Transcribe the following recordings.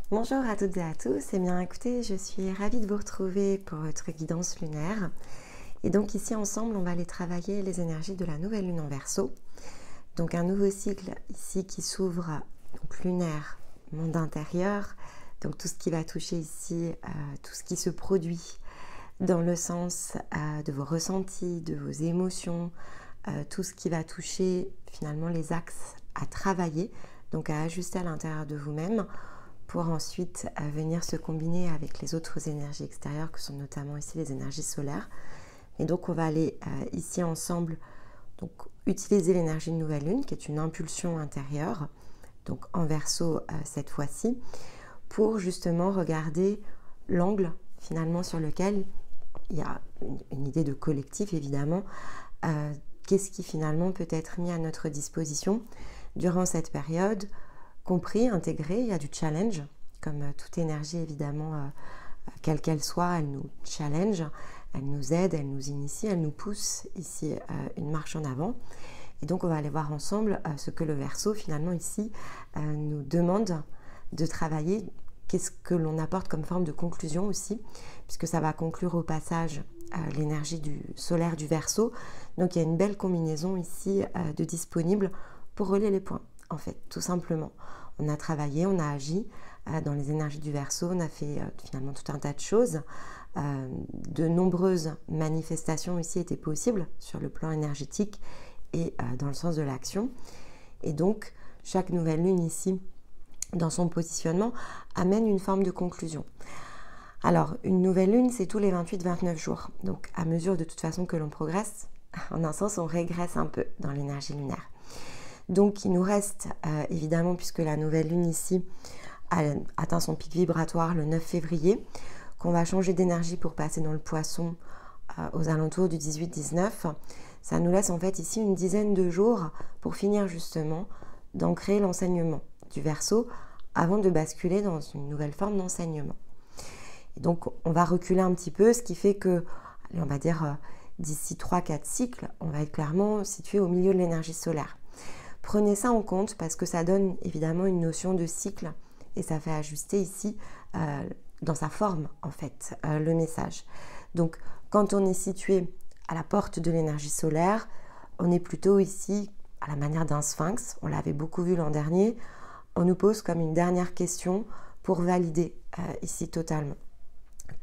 Bonjour à toutes et à tous, eh bien écoutez, je suis ravie de vous retrouver pour votre guidance lunaire. Et donc ici ensemble, on va aller travailler les énergies de la nouvelle lune en Verseau. Donc un nouveau cycle ici qui s'ouvre, donc lunaire, monde intérieur, donc tout ce qui va toucher ici, tout ce qui se produit dans le sens de vos ressentis, de vos émotions, tout ce qui va toucher finalement les axes à travailler, donc à ajuster à l'intérieur de vous-même, pour ensuite venir se combiner avec les autres énergies extérieures que sont notamment ici les énergies solaires. Et donc on va aller ici ensemble donc, utiliser l'énergie de nouvelle lune qui est une impulsion intérieure, donc en Verseau cette fois-ci, pour justement regarder l'angle finalement sur lequel il y a une idée de collectif évidemment, qu'est-ce qui finalement peut être mis à notre disposition durant cette période, compris, intégré, il y a du challenge, comme toute énergie évidemment, quelle qu'elle soit, elle nous challenge, elle nous aide, elle nous initie, elle nous pousse ici une marche en avant. Et donc on va aller voir ensemble ce que le Verseau finalement ici nous demande de travailler, qu'est-ce que l'on apporte comme forme de conclusion aussi, puisque ça va conclure au passage l'énergie du solaire du Verseau. Donc il y a une belle combinaison ici de disponibles pour relier les points. En fait, tout simplement, on a travaillé, on a agi dans les énergies du Verseau, on a fait finalement tout un tas de choses. De nombreuses manifestations ici étaient possibles sur le plan énergétique et dans le sens de l'action. Et donc, chaque nouvelle lune ici, dans son positionnement, amène une forme de conclusion. Alors, une nouvelle lune, c'est tous les 28-29 jours. Donc, à mesure de toute façon que l'on progresse, en un sens, on régresse un peu dans l'énergie lunaire. Donc il nous reste évidemment, puisque la nouvelle lune ici a atteint son pic vibratoire le 9 février, qu'on va changer d'énergie pour passer dans le Poisson aux alentours du 18-19. Ça nous laisse en fait ici une dizaine de jours pour finir justement d'ancrer l'enseignement du Verseau avant de basculer dans une nouvelle forme d'enseignement. Et donc on va reculer un petit peu, ce qui fait que, allez, on va dire d'ici 3-4 cycles, on va être clairement situé au milieu de l'énergie solaire. Prenez ça en compte parce que ça donne évidemment une notion de cycle et ça fait ajuster ici dans sa forme en fait le message. Donc quand on est situé à la porte de l'énergie solaire, on est plutôt ici à la manière d'un sphinx, on l'avait beaucoup vu l'an dernier, on nous pose comme une dernière question pour valider ici totalement.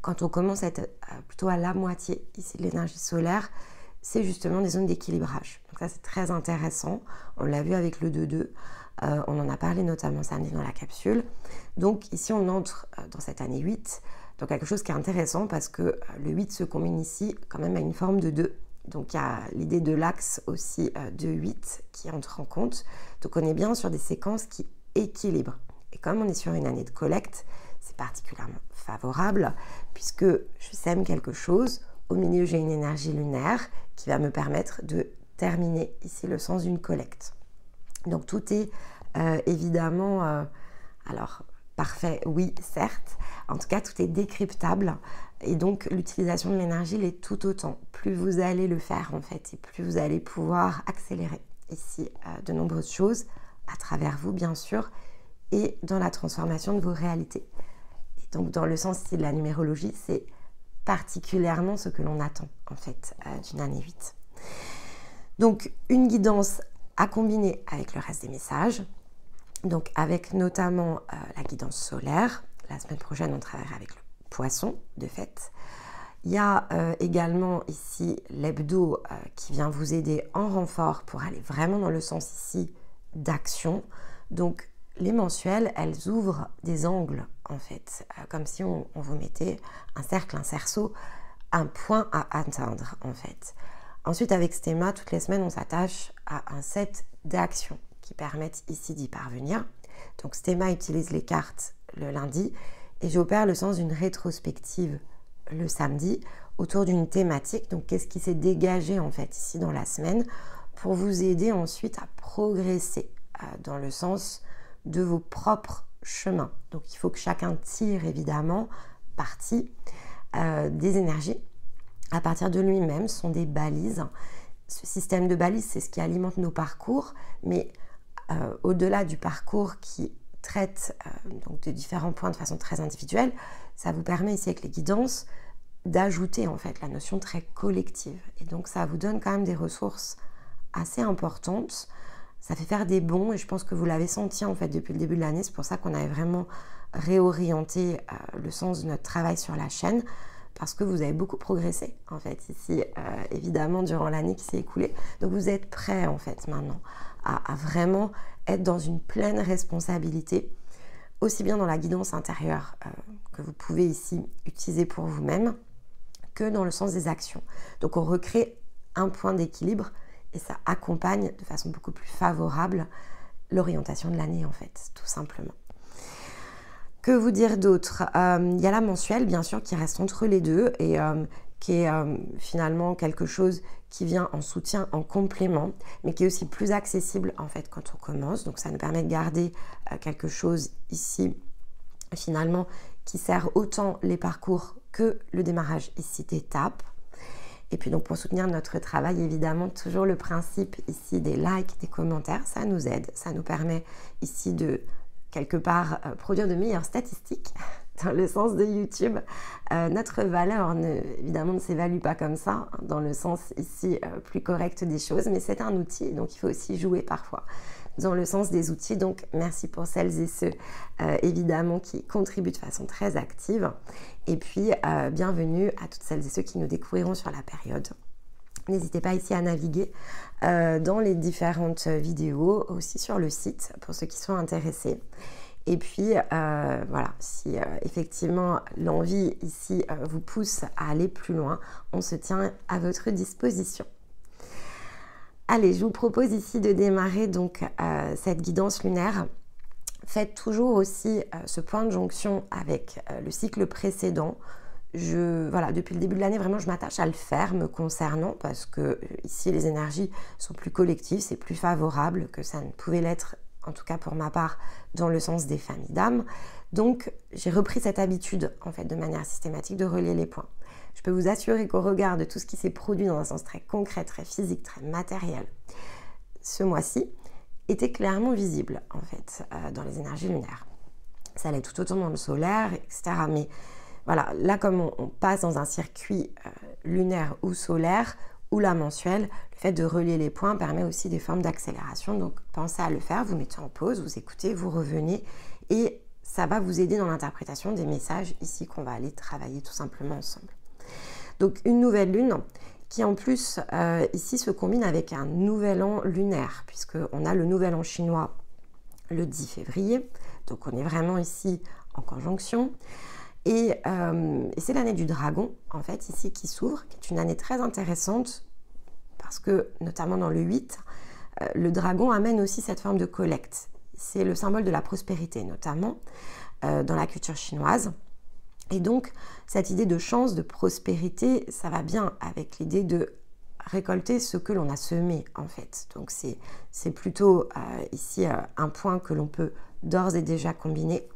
Quand on commence à être plutôt à la moitié ici de l'énergie solaire, c'est justement des zones d'équilibrage. Donc ça, c'est très intéressant. On l'a vu avec le 2-2. On en a parlé notamment samedi dans la capsule. Donc ici, on entre dans cette année 8. Donc quelque chose qui est intéressant parce que le 8 se combine ici quand même à une forme de 2. Donc il y a l'idée de l'axe aussi de 8 qui entre en compte. Donc on est bien sur des séquences qui équilibrent. Et comme on est sur une année de collecte, c'est particulièrement favorable puisque je sème quelque chose. Au milieu, j'ai une énergie lunaire qui va me permettre de terminer ici le sens d'une collecte. Donc tout est évidemment, alors parfait, oui, certes. En tout cas, tout est décryptable. Et donc l'utilisation de l'énergie l'est tout autant. Plus vous allez le faire en fait, et plus vous allez pouvoir accélérer ici de nombreuses choses à travers vous, bien sûr, et dans la transformation de vos réalités. Et donc dans le sens ici de la numérologie, c'est particulièrement ce que l'on attend en fait d'une année 8. Donc une guidance à combiner avec le reste des messages, donc avec notamment la guidance solaire. La semaine prochaine on travaillera avec le Poisson de fait. Il y a également ici l'hebdo qui vient vous aider en renfort pour aller vraiment dans le sens ici d'action. Donc les mensuelles, elles ouvrent des angles en fait, comme si on vous mettait un cercle, un cerceau, un point à atteindre en fait. Ensuite, avec Stéma, toutes les semaines, on s'attache à un set d'actions qui permettent ici d'y parvenir. Donc Stéma utilise les cartes le lundi et j'opère le sens d'une rétrospective le samedi autour d'une thématique. Donc qu'est-ce qui s'est dégagé en fait ici dans la semaine pour vous aider ensuite à progresser dans le sens de vos propres chemins. Donc il faut que chacun tire évidemment parti des énergies à partir de lui-même. Ce sont des balises. Ce système de balises, c'est ce qui alimente nos parcours, mais au-delà du parcours qui traite donc de différents points de façon très individuelle, ça vous permet ici avec les guidances d'ajouter en fait la notion très collective. Et donc ça vous donne quand même des ressources assez importantes. Ça fait faire des bonds et je pense que vous l'avez senti en fait depuis le début de l'année. C'est pour ça qu'on avait vraiment réorienté le sens de notre travail sur la chaîne, parce que vous avez beaucoup progressé en fait ici, évidemment durant l'année qui s'est écoulée. Donc vous êtes prêts en fait maintenant à vraiment être dans une pleine responsabilité, aussi bien dans la guidance intérieure que vous pouvez ici utiliser pour vous-même, que dans le sens des actions. Donc on recrée un point d'équilibre et ça accompagne de façon beaucoup plus favorable l'orientation de l'année en fait, tout simplement. Que vous dire d'autre? Il y a la mensuelle bien sûr qui reste entre les deux et qui est finalement quelque chose qui vient en soutien, en complément, mais qui est aussi plus accessible en fait quand on commence. Donc ça nous permet de garder quelque chose ici finalement qui sert autant les parcours que le démarrage ici d'étape. Et puis donc pour soutenir notre travail, évidemment, toujours le principe ici des likes, des commentaires, ça nous aide, ça nous permet ici de quelque part produire de meilleures statistiques dans le sens de YouTube. Notre valeur évidemment ne s'évalue pas comme ça, dans le sens ici plus correct des choses, mais c'est un outil, donc il faut aussi jouer parfois dans le sens des outils. Donc merci pour celles et ceux évidemment qui contribuent de façon très active. Et puis bienvenue à toutes celles et ceux qui nous découvriront sur la période. N'hésitez pas ici à naviguer dans les différentes vidéos, aussi sur le site pour ceux qui sont intéressés. Et puis voilà, si effectivement l'envie ici vous pousse à aller plus loin, on se tient à votre disposition. Allez, je vous propose ici de démarrer donc cette guidance lunaire. Faites toujours aussi ce point de jonction avec le cycle précédent. Voilà, depuis le début de l'année, vraiment, je m'attache à le faire me concernant parce que ici, les énergies sont plus collectives, c'est plus favorable que ça ne pouvait l'être, en tout cas pour ma part, dans le sens des familles d'âmes. Donc, j'ai repris cette habitude, en fait, de manière systématique, de relier les points. Je peux vous assurer qu'au regard de tout ce qui s'est produit dans un sens très concret, très physique, très matériel, ce mois-ci était clairement visible, en fait, dans les énergies lunaires. Ça allait tout autant dans le solaire, etc. Mais voilà, là, comme on passe dans un circuit lunaire ou solaire, ou la mensuelle, le fait de relier les points permet aussi des formes d'accélération. Donc, pensez à le faire, vous mettez en pause, vous écoutez, vous revenez et ça va vous aider dans l'interprétation des messages ici qu'on va aller travailler tout simplement ensemble. Donc, une nouvelle lune qui en plus ici se combine avec un nouvel an lunaire puisqu'on a le nouvel an chinois le 10 février. Donc, on est vraiment ici en conjonction. Et c'est l'année du dragon, en fait, ici, qui s'ouvre, qui est une année très intéressante, parce que, notamment dans le 8, le dragon amène aussi cette forme de collecte. C'est le symbole de la prospérité, notamment, dans la culture chinoise. Et donc, cette idée de chance, de prospérité, ça va bien avec l'idée de récolter ce que l'on a semé, en fait. Donc, c'est plutôt ici un point que l'on peut d'ores et déjà combiner.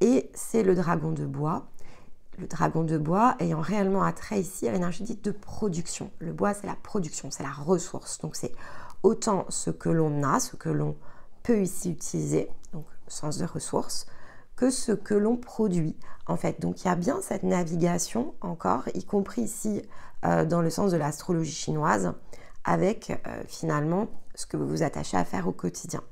Et c'est le dragon de bois. Le dragon de bois ayant réellement attrait ici à l'énergie dite de production. Le bois, c'est la production, c'est la ressource. Donc, c'est autant ce que l'on a, ce que l'on peut ici utiliser, donc sens de ressources, que ce que l'on produit, en fait. Donc, il y a bien cette navigation encore, y compris ici dans le sens de l'astrologie chinoise, avec finalement ce que vous vous attachez à faire au quotidien.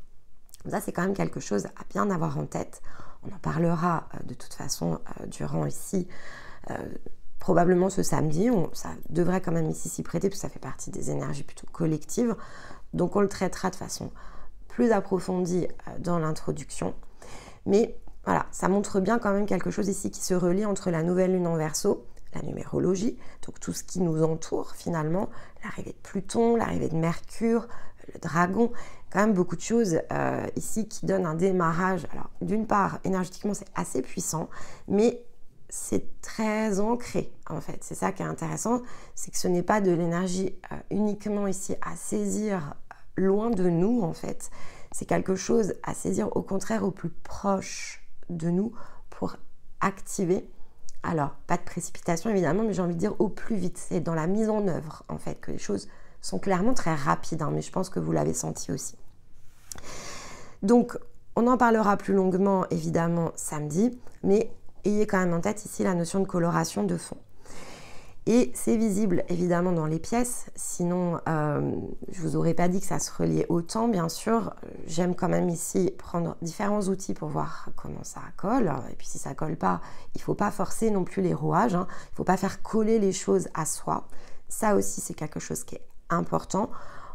Ça, c'est quand même quelque chose à bien avoir en tête. On en parlera de toute façon durant ici, probablement ce samedi. Ça devrait quand même ici s'y prêter, parce que ça fait partie des énergies plutôt collectives. Donc on le traitera de façon plus approfondie dans l'introduction. Mais voilà, ça montre bien quand même quelque chose ici qui se relie entre la nouvelle lune en Verseau, la numérologie, donc tout ce qui nous entoure finalement, l'arrivée de Pluton, l'arrivée de Mercure, le dragon, quand même beaucoup de choses ici qui donnent un démarrage. Alors d'une part, énergétiquement c'est assez puissant, mais c'est très ancré en fait. C'est ça qui est intéressant, c'est que ce n'est pas de l'énergie uniquement ici à saisir loin de nous en fait. C'est quelque chose à saisir au contraire au plus proche de nous pour activer. Alors, pas de précipitation évidemment, mais j'ai envie de dire au plus vite. C'est dans la mise en œuvre en fait que les choses sont clairement très rapides, hein, mais je pense que vous l'avez senti aussi. Donc, On en parlera plus longuement évidemment samedi, mais ayez quand même en tête ici la notion de coloration de fond. Et c'est visible évidemment dans les pièces, sinon je vous aurais pas dit que ça se reliait autant, bien sûr. J'aime quand même ici prendre différents outils pour voir comment ça colle. Et puis si ça colle pas, il faut pas forcer non plus les rouages, hein. Il faut pas faire coller les choses à soi. Ça aussi c'est quelque chose qui est important.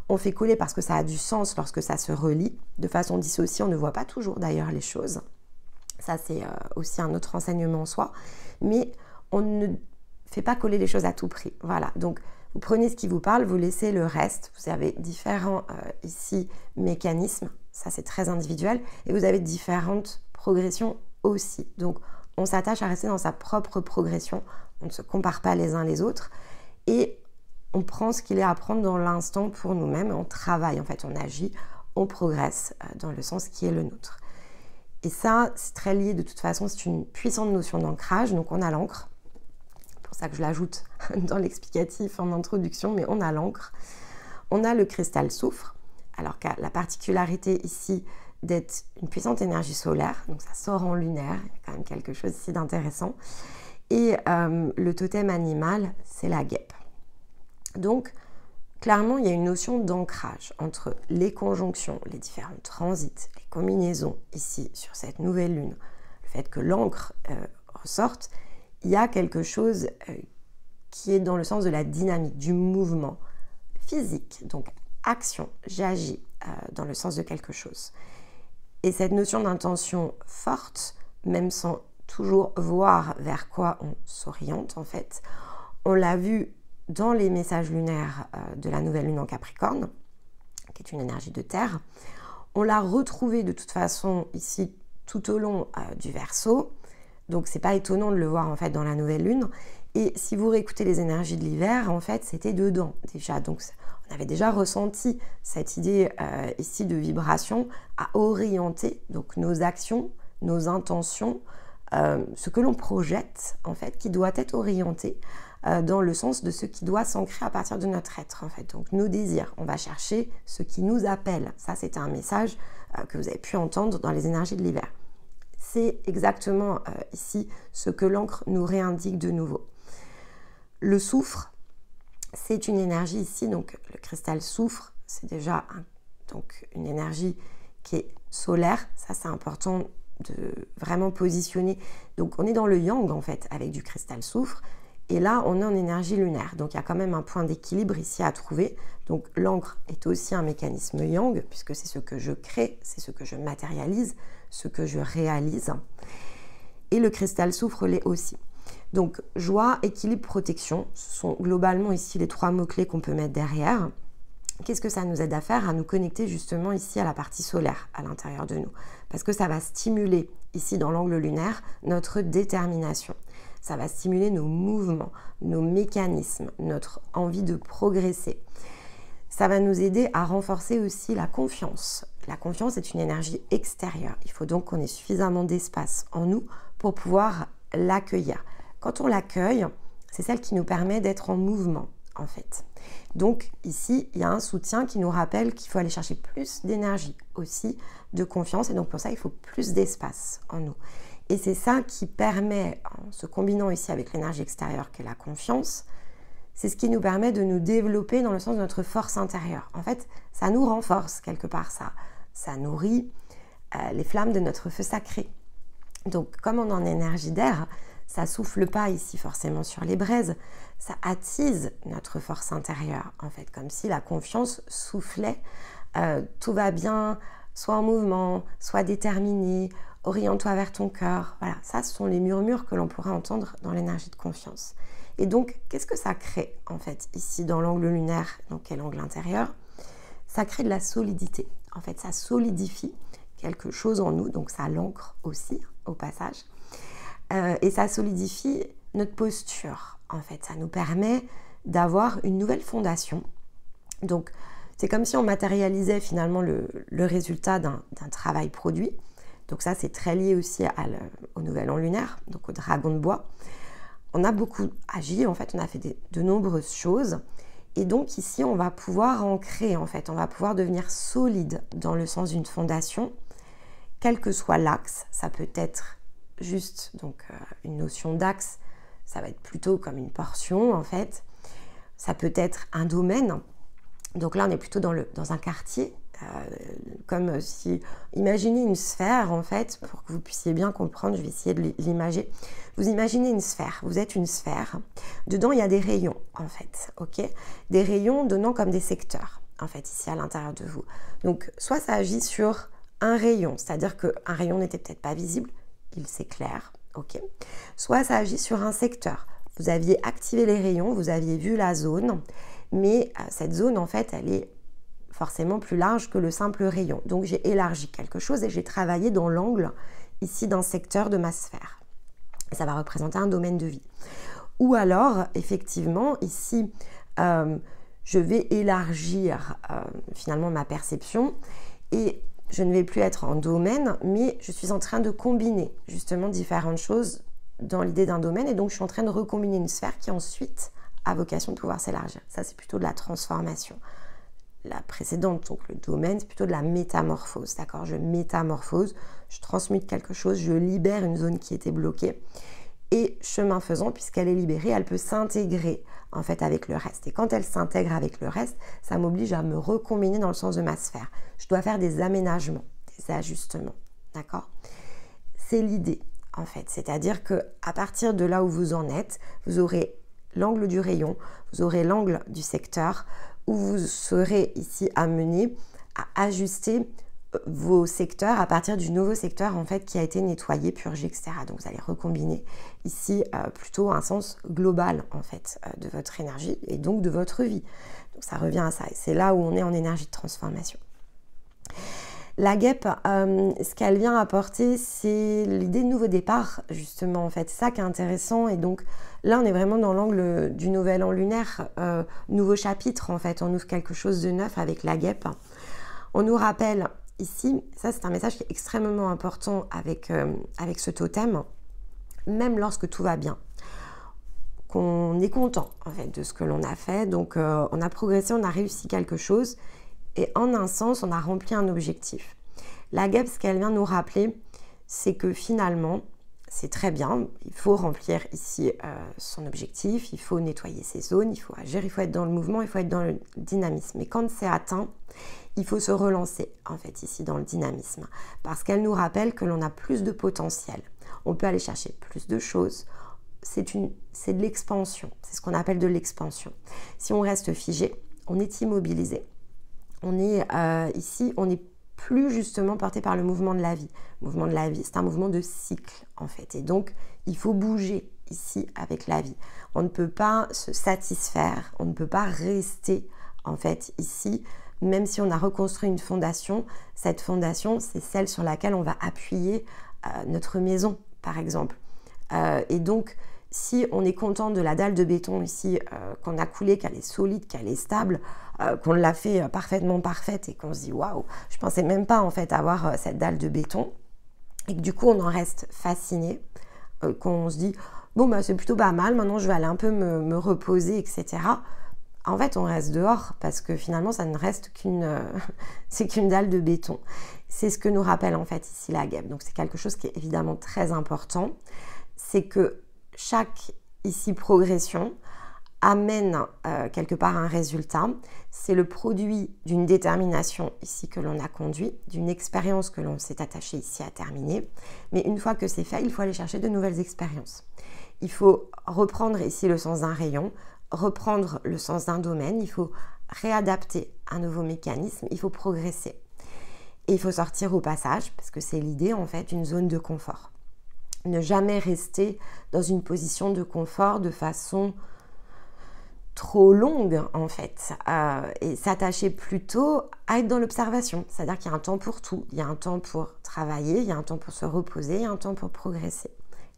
On fait coller parce que ça a du sens lorsque ça se relie. De façon dissociée, on ne voit pas toujours d'ailleurs les choses. Ça c'est aussi un autre enseignement en soi. Mais on ne fait pas coller les choses à tout prix. Voilà, donc vous prenez ce qui vous parle, vous laissez le reste. Vous avez différents ici mécanismes, ça c'est très individuel, et vous avez différentes progressions aussi. Donc on s'attache à rester dans sa propre progression, on ne se compare pas les uns les autres, et on prend ce qu'il est à prendre dans l'instant pour nous-mêmes, on travaille en fait, on agit, on progresse dans le sens qui est le nôtre. Et ça, c'est très lié de toute façon, c'est une puissante notion d'ancrage, donc on a l'encre. C'est pour ça que je l'ajoute dans l'explicatif en introduction, mais on a l'encre. On a le cristal soufre, alors qu'il y a la particularité ici d'être une puissante énergie solaire, donc ça sort en lunaire, il y a quand même quelque chose ici d'intéressant. Et le totem animal, c'est la guêpe. Donc, clairement, il y a une notion d'ancrage entre les conjonctions, les différents transits, les combinaisons ici sur cette nouvelle lune, le fait que l'encre ressorte. Il y a quelque chose qui est dans le sens de la dynamique, du mouvement physique, donc action, j'agis dans le sens de quelque chose. Et cette notion d'intention forte, même sans toujours voir vers quoi on s'oriente en fait, on l'a vu dans les messages lunaires de la nouvelle lune en Capricorne, qui est une énergie de terre. On l'a retrouvé de toute façon ici tout au long du Verseau. Donc c'est pas étonnant de le voir en fait dans la nouvelle lune. Et si vous réécoutez les énergies de l'hiver, en fait c'était dedans déjà. Donc on avait déjà ressenti cette idée ici de vibration à orienter donc nos actions, nos intentions, ce que l'on projette en fait, qui doit être orienté dans le sens de ce qui doit s'ancrer à partir de notre être en fait. Donc nos désirs, on va chercher ce qui nous appelle. Ça c'était un message que vous avez pu entendre dans les énergies de l'hiver. C'est exactement ici ce que l'encre nous réindique de nouveau. Le soufre, c'est une énergie ici, donc le cristal soufre, c'est déjà donc une énergie qui est solaire. Ça, c'est important de vraiment positionner. Donc, on est dans le yang en fait avec du cristal soufre. Et là, on est en énergie lunaire. Donc, il y a quand même un point d'équilibre ici à trouver. Donc, l'encre est aussi un mécanisme yang, puisque c'est ce que je crée, c'est ce que je matérialise, ce que je réalise. Et le cristal soufre l'est aussi. Donc, joie, équilibre, protection, ce sont globalement ici les trois mots-clés qu'on peut mettre derrière. Qu'est-ce que ça nous aide à faire? À nous connecter justement ici à la partie solaire, à l'intérieur de nous. Parce que ça va stimuler, ici dans l'angle lunaire, notre détermination. Ça va stimuler nos mouvements, nos mécanismes, notre envie de progresser. Ça va nous aider à renforcer aussi la confiance. La confiance est une énergie extérieure. Il faut donc qu'on ait suffisamment d'espace en nous pour pouvoir l'accueillir. Quand on l'accueille, c'est celle qui nous permet d'être en mouvement, en fait. Donc ici, il y a un soutien qui nous rappelle qu'il faut aller chercher plus d'énergie aussi, de confiance. Et donc pour ça, il faut plus d'espace en nous. Et c'est ça qui permet, en se combinant ici avec l'énergie extérieure qui est la confiance, c'est ce qui nous permet de nous développer dans le sens de notre force intérieure. En fait, ça nous renforce quelque part, ça nourrit les flammes de notre feu sacré. Donc comme on est en énergie d'air, ça souffle pas ici forcément sur les braises, ça attise notre force intérieure, en fait, comme si la confiance soufflait, tout va bien, soit en mouvement, soit déterminé, oriente-toi vers ton cœur. Voilà, ça ce sont les murmures que l'on pourrait entendre dans l'énergie de confiance. Et donc, qu'est-ce que ça crée, en fait, ici dans l'angle lunaire, donc qui est l'angle intérieur? Ça crée de la solidité. En fait, ça solidifie quelque chose en nous, donc ça l'ancre aussi, au passage. Et ça solidifie notre posture, en fait. Ça nous permet d'avoir une nouvelle fondation. Donc, c'est comme si on matérialisait finalement le résultat d'un travail produit. Donc ça, c'est très lié aussi au nouvel an lunaire, donc au dragon de bois. On a beaucoup agi, en fait, on a fait de nombreuses choses. Et donc ici, on va pouvoir ancrer, en fait. On va pouvoir devenir solide dans le sens d'une fondation quel que soit l'axe, ça peut être juste donc une notion d'axe, ça va être plutôt comme une portion en fait. Ça peut être un domaine. Donc là, on est plutôt dans un quartier, comme si... Imaginez une sphère, en fait, pour que vous puissiez bien comprendre, je vais essayer de l'imager. Vous imaginez une sphère, vous êtes une sphère. Dedans, il y a des rayons, en fait, ok? Des rayons donnant comme des secteurs, en fait, ici à l'intérieur de vous. Donc, soit ça agit sur un rayon, c'est-à-dire qu'un rayon n'était peut-être pas visible, il s'éclaire, ok? Soit ça agit sur un secteur. Vous aviez activé les rayons, vous aviez vu la zone, mais cette zone, en fait, elle est forcément plus large que le simple rayon. Donc, j'ai élargi quelque chose et j'ai travaillé dans l'angle ici d'un secteur de ma sphère. Et ça va représenter un domaine de vie. Ou alors, effectivement, ici, je vais élargir finalement ma perception et je ne vais plus être en domaine, mais je suis en train de combiner justement différentes choses dans l'idée d'un domaine. Et donc, je suis en train de recombiner une sphère qui ensuite a vocation de pouvoir s'élargir. Ça, c'est plutôt de la transformation. La précédente, donc le domaine, c'est plutôt de la métamorphose, d'accord? Je métamorphose, je transmute quelque chose, je libère une zone qui était bloquée. Et chemin faisant, puisqu'elle est libérée, elle peut s'intégrer en fait avec le reste. Et quand elle s'intègre avec le reste, ça m'oblige à me recombiner dans le sens de ma sphère. Je dois faire des aménagements, des ajustements, d'accord? C'est l'idée, en fait. C'est-à-dire qu'à partir de là où vous en êtes, vous aurez l'angle du rayon, vous aurez l'angle du secteur, où vous serez ici amené à ajuster vos secteurs à partir du nouveau secteur en fait qui a été nettoyé, purgé, etc. Donc vous allez recombiner ici plutôt un sens global en fait de votre énergie et donc de votre vie. Donc ça revient à ça et c'est là où on est en énergie de transformation. La guêpe, ce qu'elle vient apporter, c'est l'idée de nouveau départ, justement, en fait. C'est ça qui est intéressant. Et donc, là, on est vraiment dans l'angle du nouvel an lunaire, nouveau chapitre, en fait. On ouvre quelque chose de neuf avec la guêpe. On nous rappelle ici, ça, c'est un message qui est extrêmement important avec ce totem, même lorsque tout va bien, qu'on est content, en fait, de ce que l'on a fait. Donc, on a progressé, on a réussi quelque chose. Et en un sens, on a rempli un objectif. La guêpe, ce qu'elle vient nous rappeler, c'est que finalement, c'est très bien, il faut remplir ici son objectif, il faut nettoyer ses zones, il faut agir, il faut être dans le mouvement, il faut être dans le dynamisme. Mais quand c'est atteint, il faut se relancer, en fait, ici dans le dynamisme. Parce qu'elle nous rappelle que l'on a plus de potentiel. On peut aller chercher plus de choses. C'est de l'expansion, c'est ce qu'on appelle de l'expansion. Si on reste figé, on est immobilisé. On est ici, on n'est plus justement porté par le mouvement de la vie. Le mouvement de la vie, c'est un mouvement de cycle en fait. Et donc, il faut bouger ici avec la vie. On ne peut pas se satisfaire, on ne peut pas rester en fait ici, même si on a reconstruit une fondation. Cette fondation, c'est celle sur laquelle on va appuyer notre maison, par exemple. Et donc, si on est content de la dalle de béton ici, qu'on a coulée, qu'elle est solide, qu'elle est stable, qu'on l'a fait parfaitement parfaite et qu'on se dit waouh, je pensais même pas en fait avoir cette dalle de béton et que du coup on en reste fasciné, qu'on se dit bon bah c'est plutôt pas mal, maintenant je vais aller un peu me reposer, etc. En fait on reste dehors parce que finalement ça ne reste c'est qu'une dalle de béton. C'est ce que nous rappelle en fait ici la guêpe. Donc c'est quelque chose qui est évidemment très important, c'est que chaque ici progression amène quelque part un résultat. C'est le produit d'une détermination ici que l'on a conduit, d'une expérience que l'on s'est attaché ici à terminer. Mais une fois que c'est fait, il faut aller chercher de nouvelles expériences. Il faut reprendre ici le sens d'un rayon, reprendre le sens d'un domaine, il faut réadapter un nouveau mécanisme, il faut progresser. Et il faut sortir au passage, parce que c'est l'idée en fait, d'une zone de confort. Ne jamais rester dans une position de confort de façon trop longue en fait, et s'attacher plutôt à être dans l'observation, c'est-à-dire qu'il y a un temps pour tout, il y a un temps pour travailler, il y a un temps pour se reposer, il y a un temps pour progresser.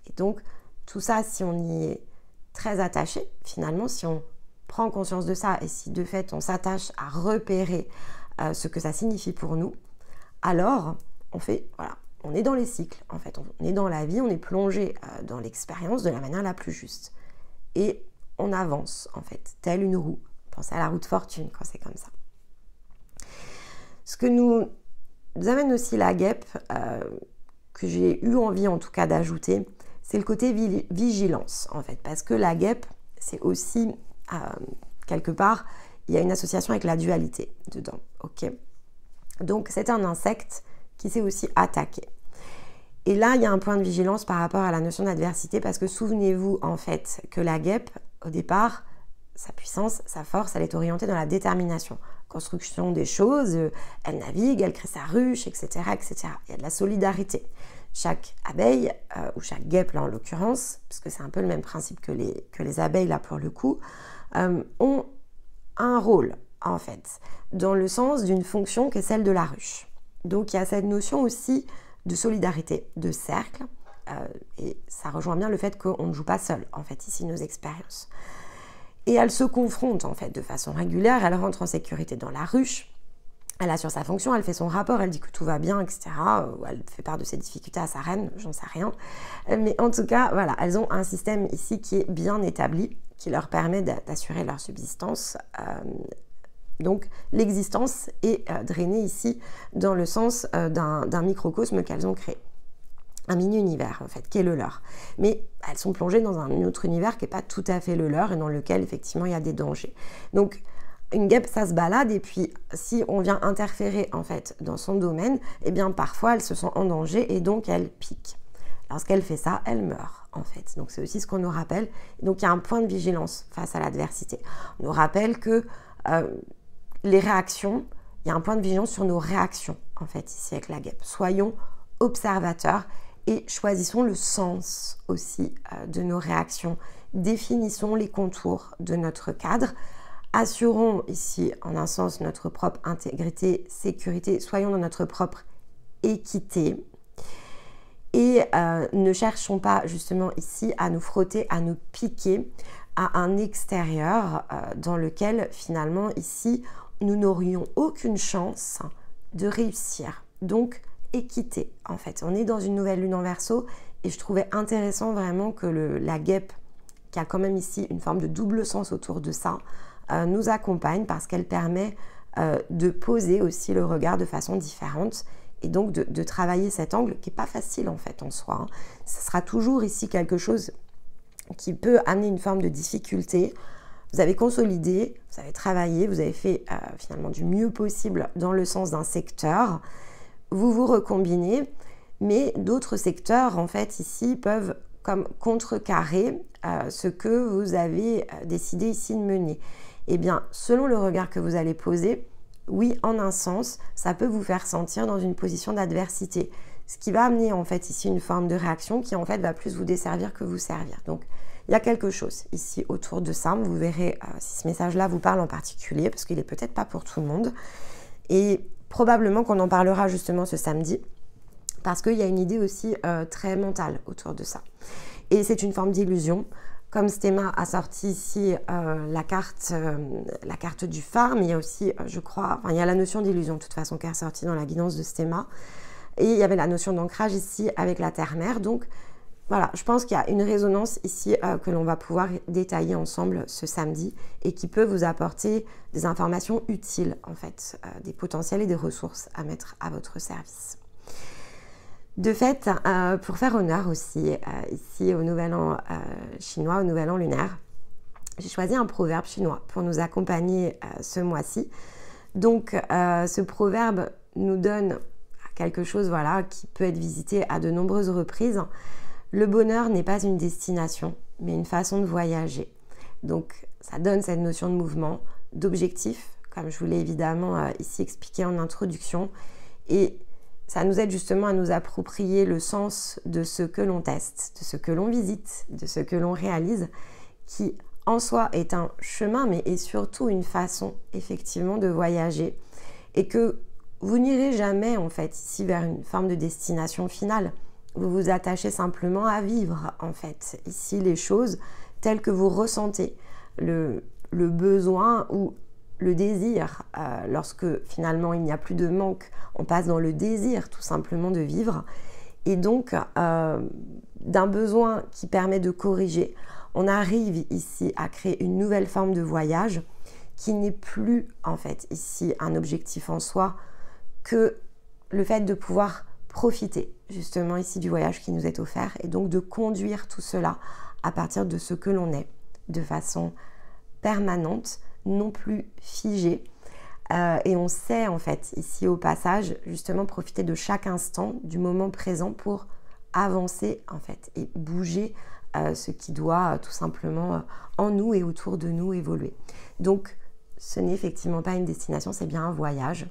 Et donc tout ça, si on y est très attaché, finalement, si on prend conscience de ça et si de fait on s'attache à repérer ce que ça signifie pour nous, alors on fait, voilà, on est dans les cycles en fait, on est dans la vie, on est plongé dans l'expérience de la manière la plus juste. Et on avance en fait, telle une roue. Pensez à la roue de fortune quand c'est comme ça. Ce que nous nous amène aussi la guêpe, que j'ai eu envie en tout cas d'ajouter, c'est le côté vigilance en fait, parce que la guêpe, c'est aussi quelque part, il y a une association avec la dualité dedans, ok? Donc c'est un insecte qui s'est aussi attaqué. Et là, il y a un point de vigilance par rapport à la notion d'adversité, parce que souvenez-vous en fait que la guêpe, au départ, sa puissance, sa force, elle est orientée dans la détermination. Construction des choses, elle navigue, elle crée sa ruche, etc., etc. Il y a de la solidarité. Chaque abeille, ou chaque guêpe là en l'occurrence, parce que c'est un peu le même principe que les abeilles là pour le coup, ont un rôle en fait, dans le sens d'une fonction qui est celle de la ruche. Donc il y a cette notion aussi de solidarité, de cercle, et ça rejoint bien le fait qu'on ne joue pas seul en fait ici nos expériences. Et elle se confronte en fait de façon régulière, elle rentre en sécurité dans la ruche, elle assure sa fonction, elle fait son rapport, elle dit que tout va bien, etc. Ou elle fait part de ses difficultés à sa reine, j'en sais rien. Mais en tout cas, voilà, elles ont un système ici qui est bien établi, qui leur permet d'assurer leur subsistance. Donc l'existence est drainée ici dans le sens d'un microcosme qu'elles ont créé. Un mini-univers en fait, qui est le leur. Mais elles sont plongées dans un autre univers qui n'est pas tout à fait le leur et dans lequel effectivement il y a des dangers. Donc une guêpe, ça se balade et puis si on vient interférer en fait dans son domaine, eh bien parfois elle se sent en danger et donc elle pique. Lorsqu'elle fait ça, elle meurt en fait. Donc c'est aussi ce qu'on nous rappelle. Donc il y a un point de vigilance face à l'adversité. On nous rappelle que les réactions, il y a un point de vigilance sur nos réactions en fait ici avec la guêpe. Soyons observateurs et choisissons le sens aussi de nos réactions. Définissons les contours de notre cadre. Assurons ici, en un sens, notre propre intégrité, sécurité. Soyons dans notre propre équité. Et ne cherchons pas justement ici à nous frotter, à nous piquer à un extérieur dans lequel finalement ici, nous n'aurions aucune chance de réussir. Donc, équité en fait. On est dans une nouvelle lune en Verseau et je trouvais intéressant vraiment que la guêpe, qui a quand même ici une forme de double sens autour de ça, nous accompagne parce qu'elle permet de poser aussi le regard de façon différente et donc de travailler cet angle qui n'est pas facile en fait en soi. Hein. Ce sera toujours ici quelque chose qui peut amener une forme de difficulté. Vous avez consolidé, vous avez travaillé, vous avez fait finalement du mieux possible dans le sens d'un secteur. Vous vous recombinez, mais d'autres secteurs en fait ici peuvent comme contrecarrer ce que vous avez décidé ici de mener. Eh bien, selon le regard que vous allez poser, oui, en un sens, ça peut vous faire sentir dans une position d'adversité, ce qui va amener en fait ici une forme de réaction qui en fait va plus vous desservir que vous servir. Donc, il y a quelque chose ici autour de ça. Vous verrez si ce message-là vous parle en particulier, parce qu'il n'est peut-être pas pour tout le monde. Et probablement qu'on en parlera justement ce samedi, parce qu'il y a une idée aussi très mentale autour de ça. Et c'est une forme d'illusion. Comme Stéma a sorti ici la carte du phare, mais il y a aussi, je crois, il y a la notion d'illusion de toute façon qui est ressortie dans la guidance de Stéma. Et il y avait la notion d'ancrage ici avec la terre-mère. Donc voilà, je pense qu'il y a une résonance ici que l'on va pouvoir détailler ensemble ce samedi et qui peut vous apporter des informations utiles en fait, des potentiels et des ressources à mettre à votre service. De fait, pour faire honneur aussi ici au Nouvel An chinois, au Nouvel An lunaire, j'ai choisi un proverbe chinois pour nous accompagner ce mois-ci. Donc ce proverbe nous donne quelque chose voilà, qui peut être visité à de nombreuses reprises. Le bonheur n'est pas une destination, mais une façon de voyager. Donc ça donne cette notion de mouvement, d'objectif, comme je vous l'ai évidemment ici expliqué en introduction. Et ça nous aide justement à nous approprier le sens de ce que l'on teste, de ce que l'on visite, de ce que l'on réalise, qui en soi est un chemin, mais est surtout une façon effectivement de voyager. Et que vous n'irez jamais en fait ici vers une forme de destination finale. Vous vous attachez simplement à vivre en fait ici les choses telles que vous ressentez, le besoin ou le désir, lorsque finalement il n'y a plus de manque, on passe dans le désir tout simplement de vivre et donc d'un besoin qui permet de corriger, on arrive ici à créer une nouvelle forme de voyage qui n'est plus en fait ici un objectif en soi que le fait de pouvoir profiter justement ici du voyage qui nous est offert et donc de conduire tout cela à partir de ce que l'on est de façon permanente, non plus figée. Et on sait en fait ici au passage justement profiter de chaque instant du moment présent pour avancer en fait et bouger ce qui doit tout simplement en nous et autour de nous évoluer. Donc ce n'est effectivement pas une destination, c'est bien un voyage.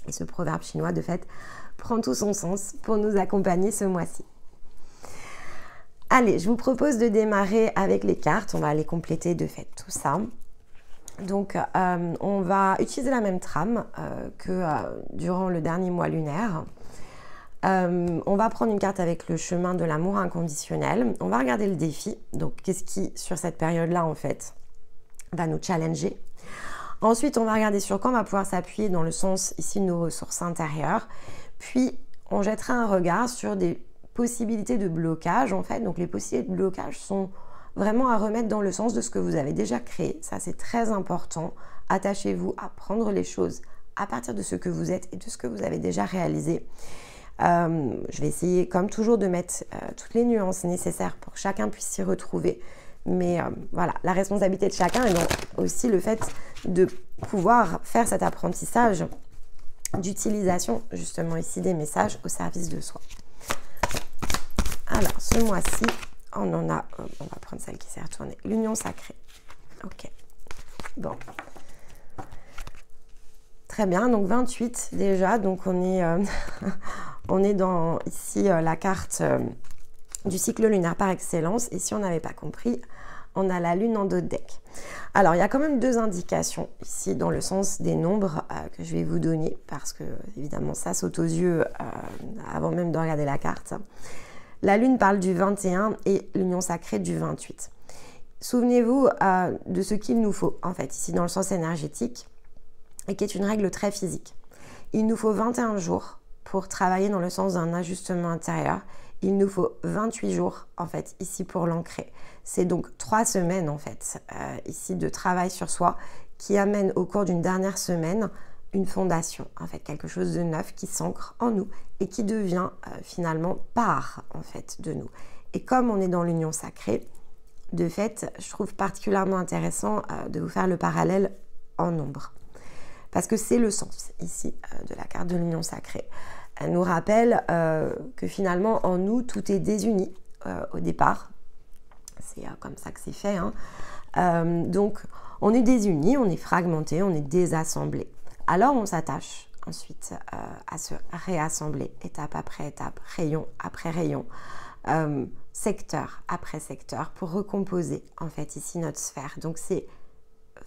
Et ce proverbe chinois de fait prend tout son sens pour nous accompagner ce mois-ci. Allez, je vous propose de démarrer avec les cartes, on va aller compléter de fait tout ça. Donc on va utiliser la même trame que durant le dernier mois lunaire. On va prendre une carte avec le chemin de l'amour inconditionnel. On va regarder le défi. Donc qu'est-ce qui sur cette période-là en fait va nous challenger. Ensuite on va regarder sur quoi on va pouvoir s'appuyer dans le sens ici de nos ressources intérieures. Puis on jettera un regard sur des possibilités de blocage en fait. Donc les possibilités de blocage sont vraiment à remettre dans le sens de ce que vous avez déjà créé. Ça, c'est très important. Attachez-vous à prendre les choses à partir de ce que vous êtes et de ce que vous avez déjà réalisé. Je vais essayer, comme toujours, de mettre toutes les nuances nécessaires pour que chacun puisse s'y retrouver. Mais voilà, la responsabilité de chacun et donc aussi le fait de pouvoir faire cet apprentissage d'utilisation, justement ici, des messages au service de soi. Alors, ce mois-ci, on va prendre celle qui s'est retournée. L'union sacrée. Ok. Bon. Très bien. Donc 28 déjà. Donc on est dans ici la carte du cycle lunaire par excellence. Et si on n'avait pas compris, on a la lune en dos de deck. Alors il y a quand même deux indications ici dans le sens des nombres que je vais vous donner parce que évidemment ça saute aux yeux avant même de regarder la carte. La lune parle du 21 et l'union sacrée du 28. Souvenez-vous de ce qu'il nous faut, en fait, ici dans le sens énergétique, et qui est une règle très physique. Il nous faut 21 jours pour travailler dans le sens d'un ajustement intérieur. Il nous faut 28 jours, en fait, ici pour l'ancrer. C'est donc 3 semaines, en fait, ici de travail sur soi, qui amène au cours d'une dernière semaine une fondation, en fait, quelque chose de neuf qui s'ancre en nous et qui devient finalement part, en fait, de nous. Et comme on est dans l'union sacrée, de fait, je trouve particulièrement intéressant de vous faire le parallèle en nombre. Parce que c'est le sens, ici, de la carte de l'union sacrée. Elle nous rappelle que finalement, en nous, tout est désuni au départ. C'est comme ça que c'est fait. Hein. Donc, on est désunis, on est fragmenté, on est désassemblé. Alors, on s'attache ensuite à se réassembler, étape après étape, rayon après rayon, secteur après secteur, pour recomposer, en fait, ici, notre sphère. Donc, c'est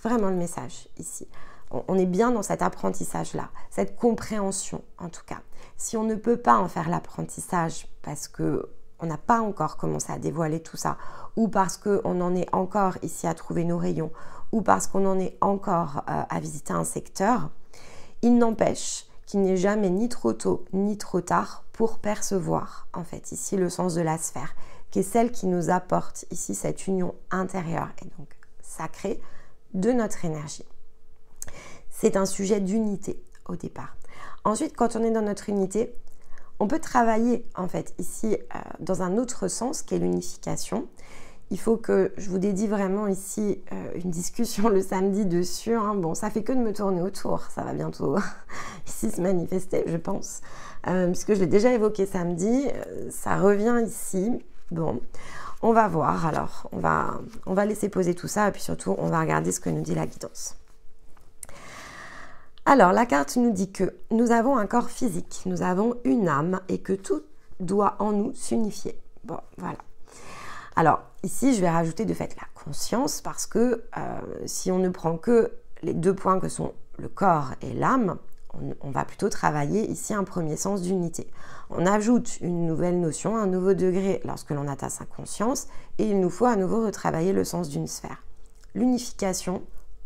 vraiment le message, ici. On est bien dans cet apprentissage-là, cette compréhension, en tout cas. Si on ne peut pas en faire l'apprentissage parce qu'on n'a pas encore commencé à dévoiler tout ça, ou parce qu'on en est encore ici à trouver nos rayons, ou parce qu'on en est encore à visiter un secteur, il n'empêche qu'il n'est jamais ni trop tôt ni trop tard pour percevoir en fait ici le sens de la sphère, qui est celle qui nous apporte ici cette union intérieure et donc sacrée de notre énergie. C'est un sujet d'unité au départ. Ensuite, quand on est dans notre unité, on peut travailler en fait ici dans un autre sens qui est l'unification. Il faut que je vous dédie vraiment ici une discussion le samedi dessus. Hein. Bon, ça fait que de me tourner autour. Ça va bientôt ici se manifester, je pense. Puisque je l'ai déjà évoqué samedi, ça revient ici. Bon, on va voir. Alors, on va laisser poser tout ça. Et puis surtout, on va regarder ce que nous dit la guidance. Alors, la carte nous dit que nous avons un corps physique, nous avons une âme et que tout doit en nous s'unifier. Bon, voilà. Alors, ici, je vais rajouter de fait la conscience parce que si on ne prend que les deux points que sont le corps et l'âme, on va plutôt travailler ici un premier sens d'unité. On ajoute une nouvelle notion, un nouveau degré lorsque l'on atteint sa conscience et il nous faut à nouveau retravailler le sens d'une sphère. L'unification,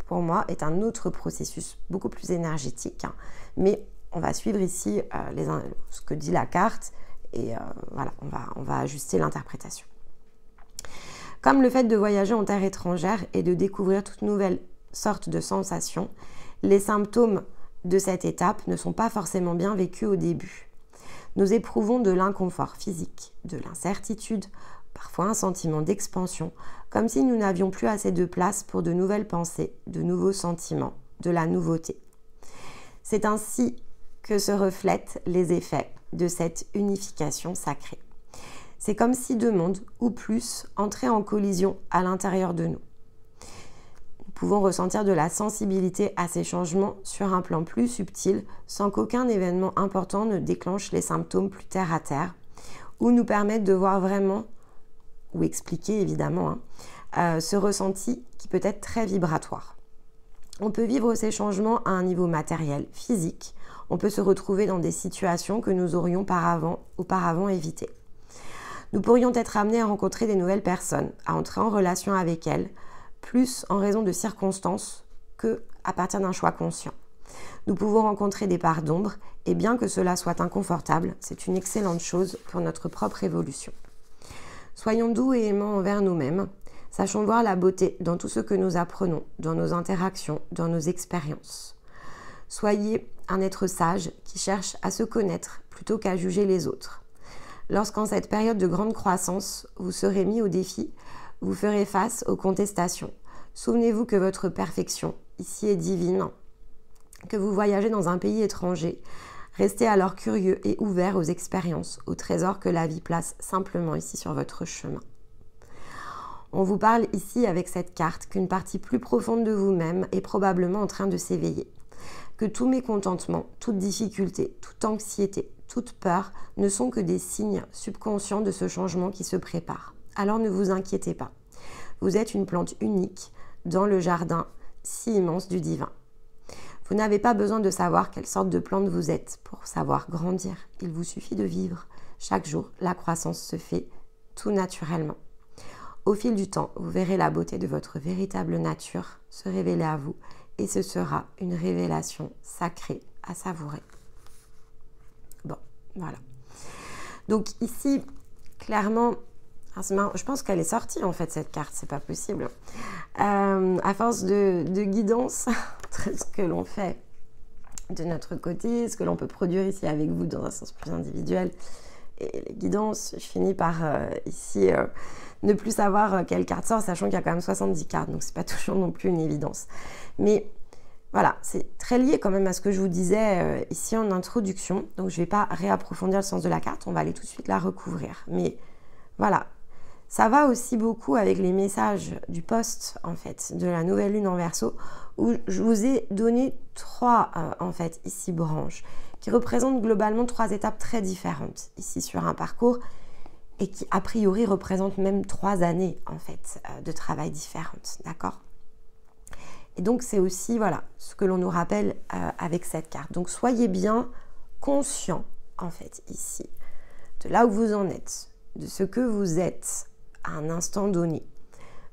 pour moi, est un autre processus beaucoup plus énergétique, hein, mais on va suivre ici ce que dit la carte et voilà, on va ajuster l'interprétation. Comme le fait de voyager en terre étrangère et de découvrir toute nouvelle sorte de sensations, les symptômes de cette étape ne sont pas forcément bien vécues au début. Nous éprouvons de l'inconfort physique, de l'incertitude, parfois un sentiment d'expansion, comme si nous n'avions plus assez de place pour de nouvelles pensées, de nouveaux sentiments, de la nouveauté. C'est ainsi que se reflètent les effets de cette unification sacrée. C'est comme si deux mondes, ou plus, entraient en collision à l'intérieur de nous. Nous pouvons ressentir de la sensibilité à ces changements sur un plan plus subtil, sans qu'aucun événement important ne déclenche les symptômes plus terre à terre, ou nous permette de voir vraiment, ou expliquer évidemment, ce ressenti qui peut être très vibratoire. On peut vivre ces changements à un niveau matériel, physique. On peut se retrouver dans des situations que nous aurions auparavant évitées. Nous pourrions être amenés à rencontrer des nouvelles personnes, à entrer en relation avec elles, plus en raison de circonstances que à partir d'un choix conscient. Nous pouvons rencontrer des parts d'ombre, et bien que cela soit inconfortable, c'est une excellente chose pour notre propre évolution. Soyons doux et aimants envers nous-mêmes. Sachons voir la beauté dans tout ce que nous apprenons, dans nos interactions, dans nos expériences. Soyez un être sage qui cherche à se connaître plutôt qu'à juger les autres. Lorsqu'en cette période de grande croissance, vous serez mis au défi, vous ferez face aux contestations. Souvenez-vous que votre perfection, ici, est divine, que vous voyagez dans un pays étranger. Restez alors curieux et ouvert aux expériences, aux trésors que la vie place simplement ici sur votre chemin. On vous parle ici avec cette carte qu'une partie plus profonde de vous-même est probablement en train de s'éveiller. Que tout mécontentement, toute difficulté, toute anxiété, toute peur ne sont que des signes subconscients de ce changement qui se prépare. Alors ne vous inquiétez pas. Vous êtes une plante unique dans le jardin si immense du divin. Vous n'avez pas besoin de savoir quelle sorte de plante vous êtes pour savoir grandir. Il vous suffit de vivre. Chaque jour, la croissance se fait tout naturellement. Au fil du temps, vous verrez la beauté de votre véritable nature se révéler à vous et ce sera une révélation sacrée à savourer. Bon, voilà. Donc ici, clairement, je pense qu'elle est sortie en fait cette carte, c'est pas possible. À force de guidance, ce que l'on fait de notre côté, ce que l'on peut produire ici avec vous dans un sens plus individuel, et les guidances, je finis par ici ne plus savoir quelle carte sort, sachant qu'il y a quand même 70 cartes, donc c'est pas toujours non plus une évidence. Mais voilà, c'est très lié quand même à ce que je vous disais ici en introduction, donc je ne vais pas réapprofondir le sens de la carte, on va aller tout de suite la recouvrir. Mais voilà, ça va aussi beaucoup avec les messages du post en fait, de la nouvelle lune en Verseau, où je vous ai donné trois en fait ici branches, qui représentent globalement trois étapes très différentes ici sur un parcours, et qui a priori représentent même 3 années en fait de travail différentes, d'accord? Et donc c'est aussi voilà ce que l'on nous rappelle avec cette carte. Donc soyez bien conscients en fait ici de là où vous en êtes, de ce que vous êtes à un instant donné,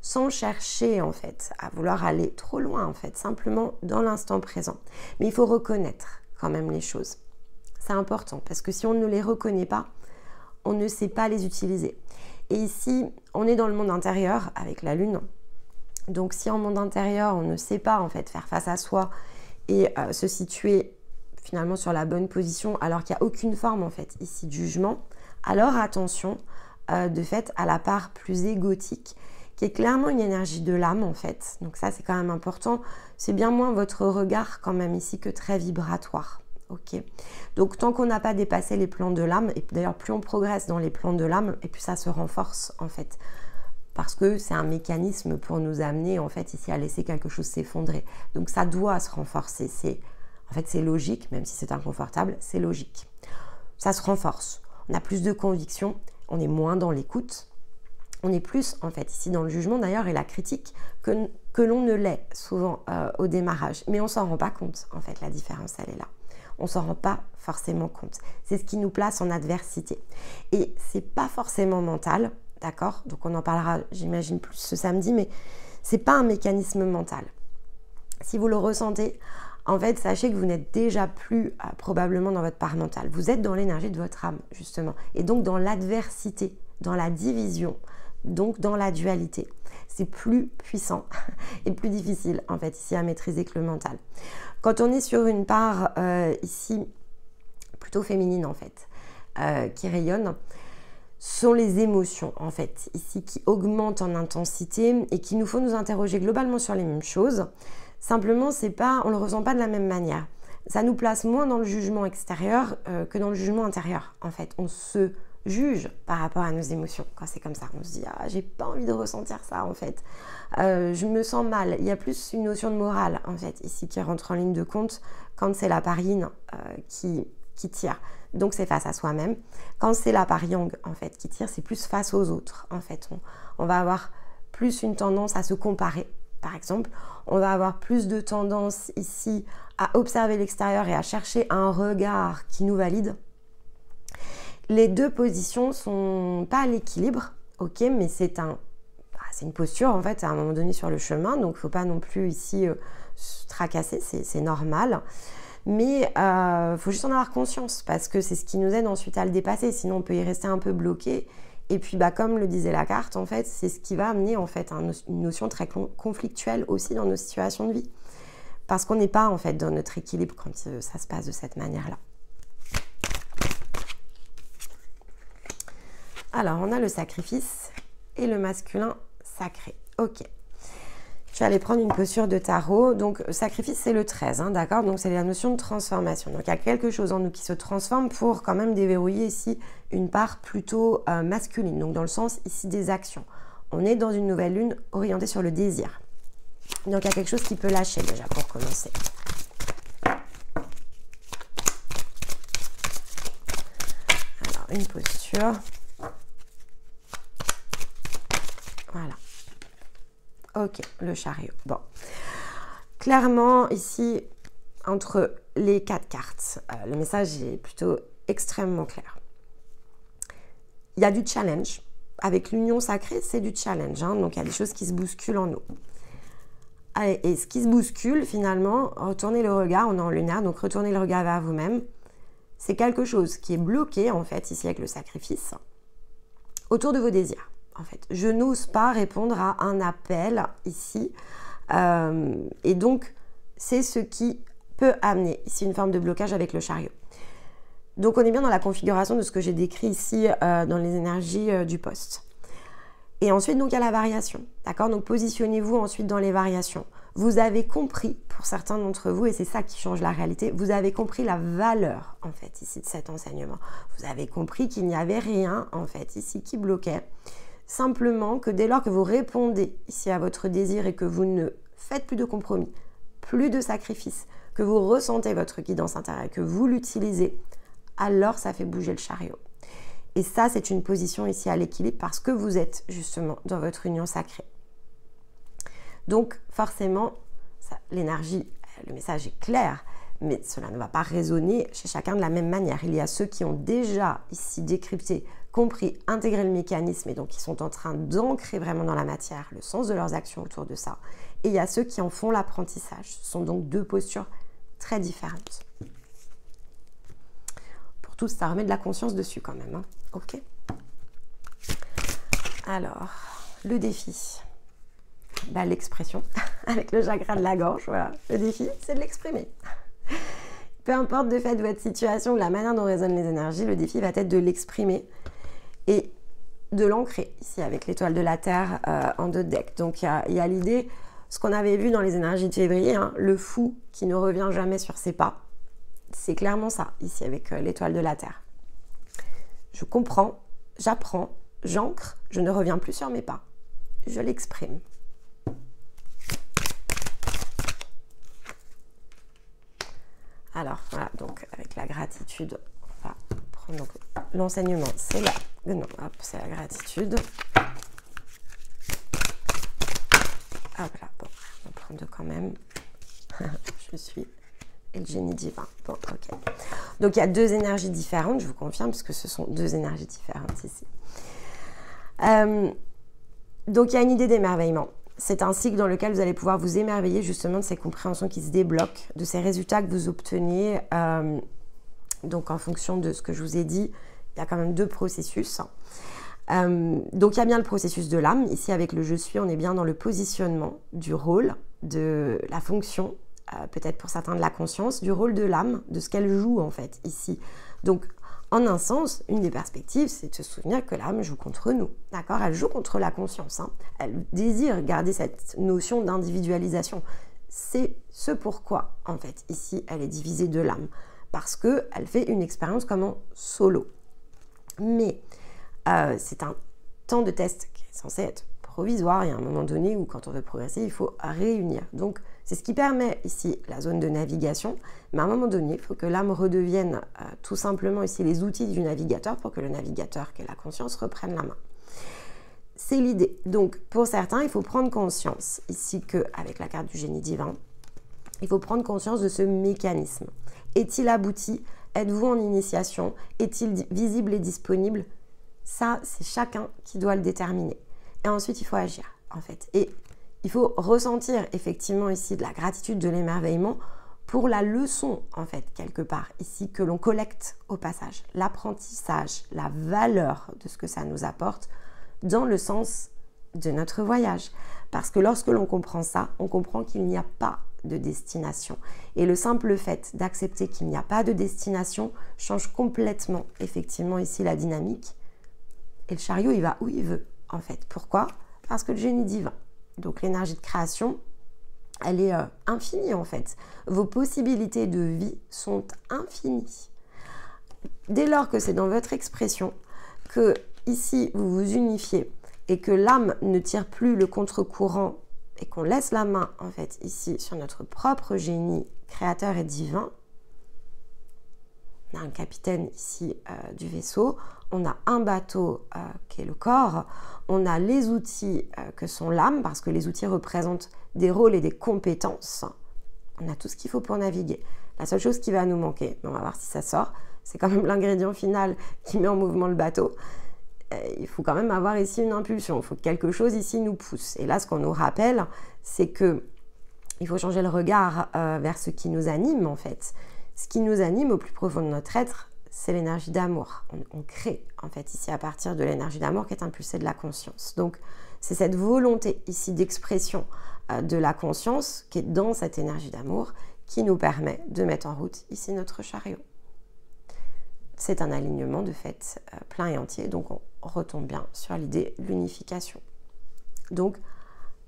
sans chercher en fait à vouloir aller trop loin en fait, simplement dans l'instant présent. Mais il faut reconnaître quand même les choses. C'est important parce que si on ne les reconnaît pas, on ne sait pas les utiliser. Et ici, on est dans le monde intérieur avec la lune. Donc si en monde intérieur, on ne sait pas en fait faire face à soi et se situer finalement sur la bonne position alors qu'il n'y a aucune forme en fait ici de jugement, alors attention de fait à la part plus égotique qui est clairement une énergie de l'âme en fait. Donc ça c'est quand même important. C'est bien moins votre regard quand même ici que très vibratoire. Ok, donc tant qu'on n'a pas dépassé les plans de l'âme, et d'ailleurs plus on progresse dans les plans de l'âme, et plus ça se renforce en fait, parce que c'est un mécanisme pour nous amener en fait ici à laisser quelque chose s'effondrer. Donc ça doit se renforcer, en fait c'est logique, même si c'est inconfortable, c'est logique. Ça se renforce, on a plus de conviction, on est moins dans l'écoute, on est plus en fait ici dans le jugement d'ailleurs et la critique que l'on ne l'est souvent au démarrage, mais on s'en rend pas compte en fait, la différence elle est là. On ne s'en rend pas forcément compte. C'est ce qui nous place en adversité. Et c'est pas forcément mental, d'accord? Donc on en parlera, j'imagine, plus ce samedi, mais c'est pas un mécanisme mental. Si vous le ressentez, en fait, sachez que vous n'êtes déjà plus probablement dans votre part mentale. Vous êtes dans l'énergie de votre âme, justement. Et donc dans l'adversité, dans la division, donc dans la dualité. c'est plus puissant et plus difficile en fait ici à maîtriser que le mental. Quand on est sur une part ici plutôt féminine en fait, qui rayonne, sont les émotions en fait ici qui augmentent en intensité et qui nous font nous interroger globalement sur les mêmes choses. Simplement, on le ressent pas de la même manière. Ça nous place moins dans le jugement extérieur que dans le jugement intérieur. En fait, on se juge par rapport à nos émotions quand c'est comme ça. On se dit ah j'ai pas envie de ressentir ça en fait. Je me sens mal. Il y a plus une notion de morale en fait ici qui rentre en ligne de compte quand c'est la part yin qui tire. Donc c'est face à soi-même. Quand c'est la part yang en fait qui tire, c'est plus face aux autres. En fait, on va avoir plus une tendance à se comparer. Par exemple, on va avoir plus de tendance ici à observer l'extérieur et à chercher un regard qui nous valide. Les deux positions sont pas à l'équilibre, ok, mais c'est une posture en fait à un moment donné sur le chemin, donc il ne faut pas non plus ici se tracasser, c'est normal. Mais faut juste en avoir conscience parce que c'est ce qui nous aide ensuite à le dépasser. Sinon, on peut y rester un peu bloqué. Et puis, comme le disait la carte, en fait, c'est ce qui va amener en fait une notion très conflictuelle aussi dans nos situations de vie. Parce qu'on n'est pas en fait dans notre équilibre quand ça se passe de cette manière-là. Alors, on a le sacrifice et le masculin sacré. Ok. Je vais aller prendre une posture de tarot. Donc, sacrifice, c'est le 13, hein, d'accord? Donc, c'est la notion de transformation. Donc, il y a quelque chose en nous qui se transforme pour quand même déverrouiller ici une part plutôt masculine. Donc, dans le sens ici des actions. On est dans une nouvelle lune orientée sur le désir. Donc, il y a quelque chose qui peut lâcher déjà pour commencer. Alors, une posture. Voilà. Ok, le chariot. Bon. Clairement, ici, entre les 4 cartes, le message est plutôt extrêmement clair. Il y a du challenge. Avec l'union sacrée, c'est du challenge. Hein, donc, il y a des choses qui se bousculent en nous. Allez, et ce qui se bouscule, finalement, retournez le regard, on est en lunaire, donc retournez le regard vers vous-même. C'est quelque chose qui est bloqué, en fait, ici avec le sacrifice, autour de vos désirs. En fait, je n'ose pas répondre à un appel ici. Et donc, c'est ce qui peut amener ici une forme de blocage avec le chariot. Donc, on est bien dans la configuration de ce que j'ai décrit ici dans les énergies du poste. Et ensuite, donc, il y a la variation. D'accord? Donc, positionnez-vous ensuite dans les variations. Vous avez compris, pour certains d'entre vous, et c'est ça qui change la réalité, vous avez compris la valeur, en fait, ici, de cet enseignement. Vous avez compris qu'il n'y avait rien, en fait, ici, qui bloquait. Simplement que dès lors que vous répondez ici à votre désir et que vous ne faites plus de compromis, plus de sacrifices, que vous ressentez votre guidance intérieure, que vous l'utilisez, alors ça fait bouger le chariot. Et ça, c'est une position ici à l'équilibre parce que vous êtes justement dans votre union sacrée. Donc forcément, l'énergie, le message est clair, mais cela ne va pas résonner chez chacun de la même manière. Il y a ceux qui ont déjà ici décrypté, compris, intégré le mécanisme et donc qui sont en train d'ancrer vraiment dans la matière le sens de leurs actions autour de ça. Et il y a ceux qui en font l'apprentissage. Ce sont donc deux postures très différentes. Pour tous, ça remet de la conscience dessus quand même. Hein. Ok. Alors, le défi. L'expression, avec le chakra de la gorge. Voilà. Le défi, c'est de l'exprimer. Peu importe de fait votre situation ou la manière dont résonnent les énergies, le défi va être de l'exprimer et de l'ancrer ici avec l'étoile de la Terre en 2 decks. Donc il y a l'idée, ce qu'on avait vu dans les énergies de février, hein, le fou qui ne revient jamais sur ses pas. C'est clairement ça ici avec l'étoile de la Terre. Je comprends, j'apprends, j'ancre, je ne reviens plus sur mes pas. Je l'exprime. Alors voilà, donc avec la gratitude, on va prendre l'enseignement, c'est la gratitude. Hop là, bon, on va prendre quand même. Je suis et le génie divin. Bon, ok. Donc il y a 2 énergies différentes, je vous confirme, puisque ce sont 2 énergies différentes ici. Donc il y a une idée d'émerveillement. C'est un cycle dans lequel vous allez pouvoir vous émerveiller justement de ces compréhensions qui se débloquent, de ces résultats que vous obtenez. Donc en fonction de ce que je vous ai dit, il y a quand même 2 processus. Donc il y a bien le processus de l'âme. Ici avec le je suis, on est bien dans le positionnement du rôle, de la fonction, peut-être pour certains de la conscience, du rôle de l'âme, de ce qu'elle joue en fait ici. Donc en un sens, une des perspectives, c'est de se souvenir que l'âme joue contre nous, d'accord? Elle joue contre la conscience, hein. Elle désire garder cette notion d'individualisation. C'est ce pourquoi, en fait, ici, elle est divisée de l'âme, parce qu'elle fait une expérience comme en solo. Mais c'est un temps de test qui est censé être provisoire. Il y a un moment donné où, quand on veut progresser, il faut réunir. Donc, c'est ce qui permet ici la zone de navigation. Mais à un moment donné, il faut que l'âme redevienne tout simplement ici les outils du navigateur pour que le navigateur, qui est la conscience, reprenne la main. C'est l'idée. Donc, pour certains, il faut prendre conscience ici qu'avec la carte du génie divin, il faut prendre conscience de ce mécanisme. Est-il abouti? Êtes-vous en initiation? Est-il visible et disponible? Ça, c'est chacun qui doit le déterminer. Et ensuite, il faut agir, en fait. Et il faut ressentir effectivement ici de la gratitude, de l'émerveillement pour la leçon, en fait, quelque part, ici, que l'on collecte au passage. L'apprentissage, la valeur de ce que ça nous apporte dans le sens de notre voyage. Parce que lorsque l'on comprend ça, on comprend qu'il n'y a pas de destination. Et le simple fait d'accepter qu'il n'y a pas de destination change complètement, effectivement, ici, la dynamique. Et le chariot, il va où il veut, en fait. Pourquoi? Parce que le génie divin, donc l'énergie de création, elle est infinie, en fait. Vos possibilités de vie sont infinies. Dès lors que c'est dans votre expression, que ici, vous vous unifiez et que l'âme ne tire plus le contre-courant et qu'on laisse la main, en fait, ici, sur notre propre génie créateur et divin, on a un capitaine ici du vaisseau, on a un bateau qui est le corps, on a les outils que sont l'âme, parce que les outils représentent des rôles et des compétences. On a tout ce qu'il faut pour naviguer. La seule chose qui va nous manquer, mais on va voir si ça sort, c'est quand même l'ingrédient final qui met en mouvement le bateau. Il faut quand même avoir ici une impulsion, il faut que quelque chose ici nous pousse. Et là, ce qu'on nous rappelle, c'est que il faut changer le regard vers ce qui nous anime, en fait. Ce qui nous anime au plus profond de notre être, c'est l'énergie d'amour. On crée, en fait, ici, à partir de l'énergie d'amour qui est impulsée de la conscience. Donc, c'est cette volonté, ici, d'expression de la conscience qui est dans cette énergie d'amour qui nous permet de mettre en route, ici, notre chariot. C'est un alignement, de fait, plein et entier. Donc, on retombe bien sur l'idée de l'unification. Donc,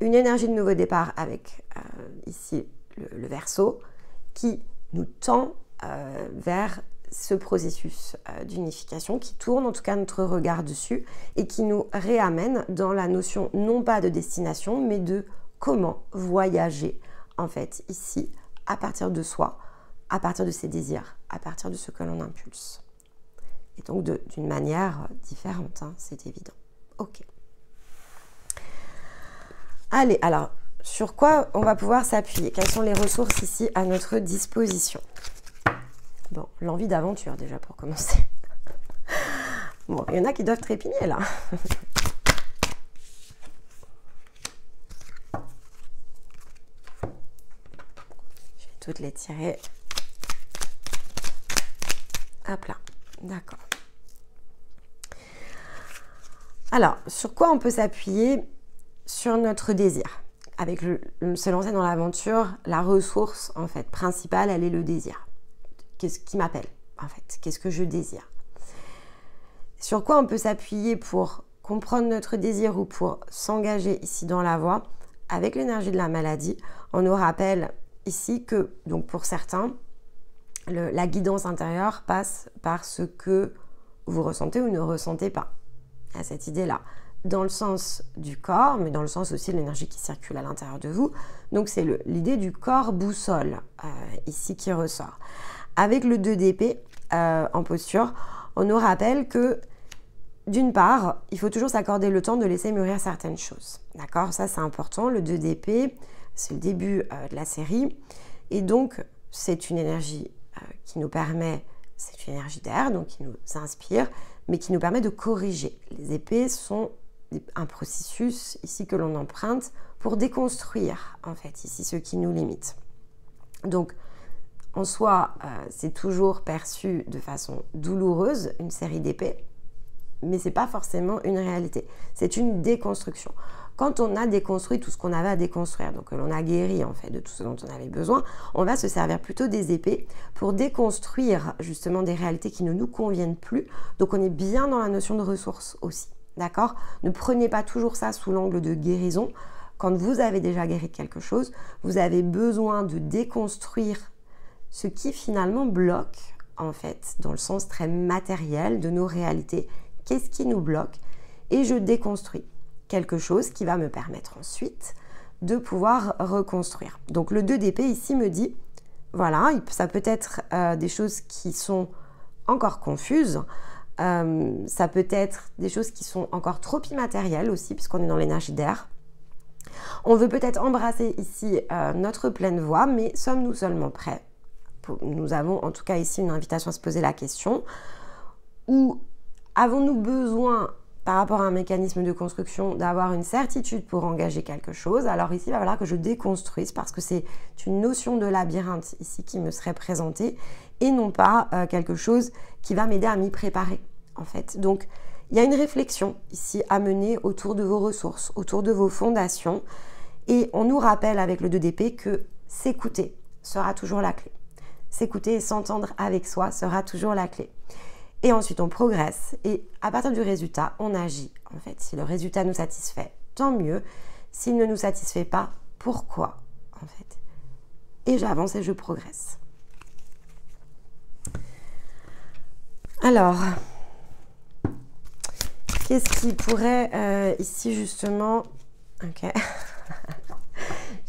une énergie de nouveau départ avec, ici, le Verseau qui nous tend vers ce processus d'unification qui tourne en tout cas notre regard dessus et qui nous réamène dans la notion non pas de destination mais de comment voyager en fait ici à partir de soi, à partir de ses désirs, à partir de ce que l'on impulse. Et donc d'une manière différente, hein, c'est évident. Ok. Allez, alors, sur quoi on va pouvoir s'appuyer? Quelles sont les ressources ici à notre disposition? Bon, l'envie d'aventure déjà pour commencer. Bon, il y en a qui doivent trépigner là. Je vais toutes les tirer. Hop là, d'accord. Alors, sur quoi on peut s'appuyer? Sur notre désir. Avec se lancer dans l'aventure, la ressource en fait principale, elle est le désir. Qu'est-ce qui m'appelle en fait? Qu'est-ce que je désire? Sur quoi on peut s'appuyer pour comprendre notre désir ou pour s'engager ici dans la voie? Avec l'énergie de la maladie, on nous rappelle ici que, donc pour certains, la guidance intérieure passe par ce que vous ressentez ou ne ressentez pas. À cette idée-là. Dans le sens du corps, mais dans le sens aussi de l'énergie qui circule à l'intérieur de vous. Donc c'est l'idée du corps boussole, ici qui ressort. Avec le 2 d'épée en posture, on nous rappelle que d'une part, il faut toujours s'accorder le temps de laisser mûrir certaines choses. D'accord? Ça c'est important. Le 2 d'épée, c'est le début de la série. Et donc, c'est une énergie qui nous permet, c'est une énergie d'air, donc qui nous inspire, mais qui nous permet de corriger. Les épées sont un processus ici que l'on emprunte pour déconstruire en fait ici ce qui nous limite. Donc en soi c'est toujours perçu de façon douloureuse une série d'épées, mais ce n'est pas forcément une réalité. C'est une déconstruction. Quand on a déconstruit tout ce qu'on avait à déconstruire, donc que l'on a guéri en fait de tout ce dont on avait besoin, on va se servir plutôt des épées pour déconstruire justement des réalités qui ne nous conviennent plus. Donc on est bien dans la notion de ressources aussi, d'accord? Ne prenez pas toujours ça sous l'angle de guérison. Quand vous avez déjà guéri de quelque chose, vous avez besoin de déconstruire ce qui finalement bloque, en fait, dans le sens très matériel de nos réalités. Qu'est-ce qui nous bloque? Et je déconstruis quelque chose qui va me permettre ensuite de pouvoir reconstruire. Donc le 2 d'épée ici me dit, voilà, ça peut être des choses qui sont encore confuses, ça peut être des choses qui sont encore trop immatérielles aussi, puisqu'on est dans l'énergie d'air. On veut peut-être embrasser ici notre pleine voix, mais sommes-nous seulement prêts? Nous avons en tout cas ici une invitation à se poser la question. Ou avons-nous besoin, par rapport à un mécanisme de construction, d'avoir une certitude pour engager quelque chose? Alors ici, il va falloir que je déconstruise parce que c'est une notion de labyrinthe ici qui me serait présentée et non pas quelque chose qui va m'aider à m'y préparer en fait. Donc, il y a une réflexion ici à mener autour de vos ressources, autour de vos fondations. Et on nous rappelle avec le 2 d'épée que s'écouter sera toujours la clé. S'écouter et s'entendre avec soi sera toujours la clé. Et ensuite, on progresse et à partir du résultat, on agit. En fait, si le résultat nous satisfait, tant mieux. S'il ne nous satisfait pas, pourquoi en fait? Et j'avance et je progresse. Alors, qu'est-ce qui pourrait ici justement... Ok.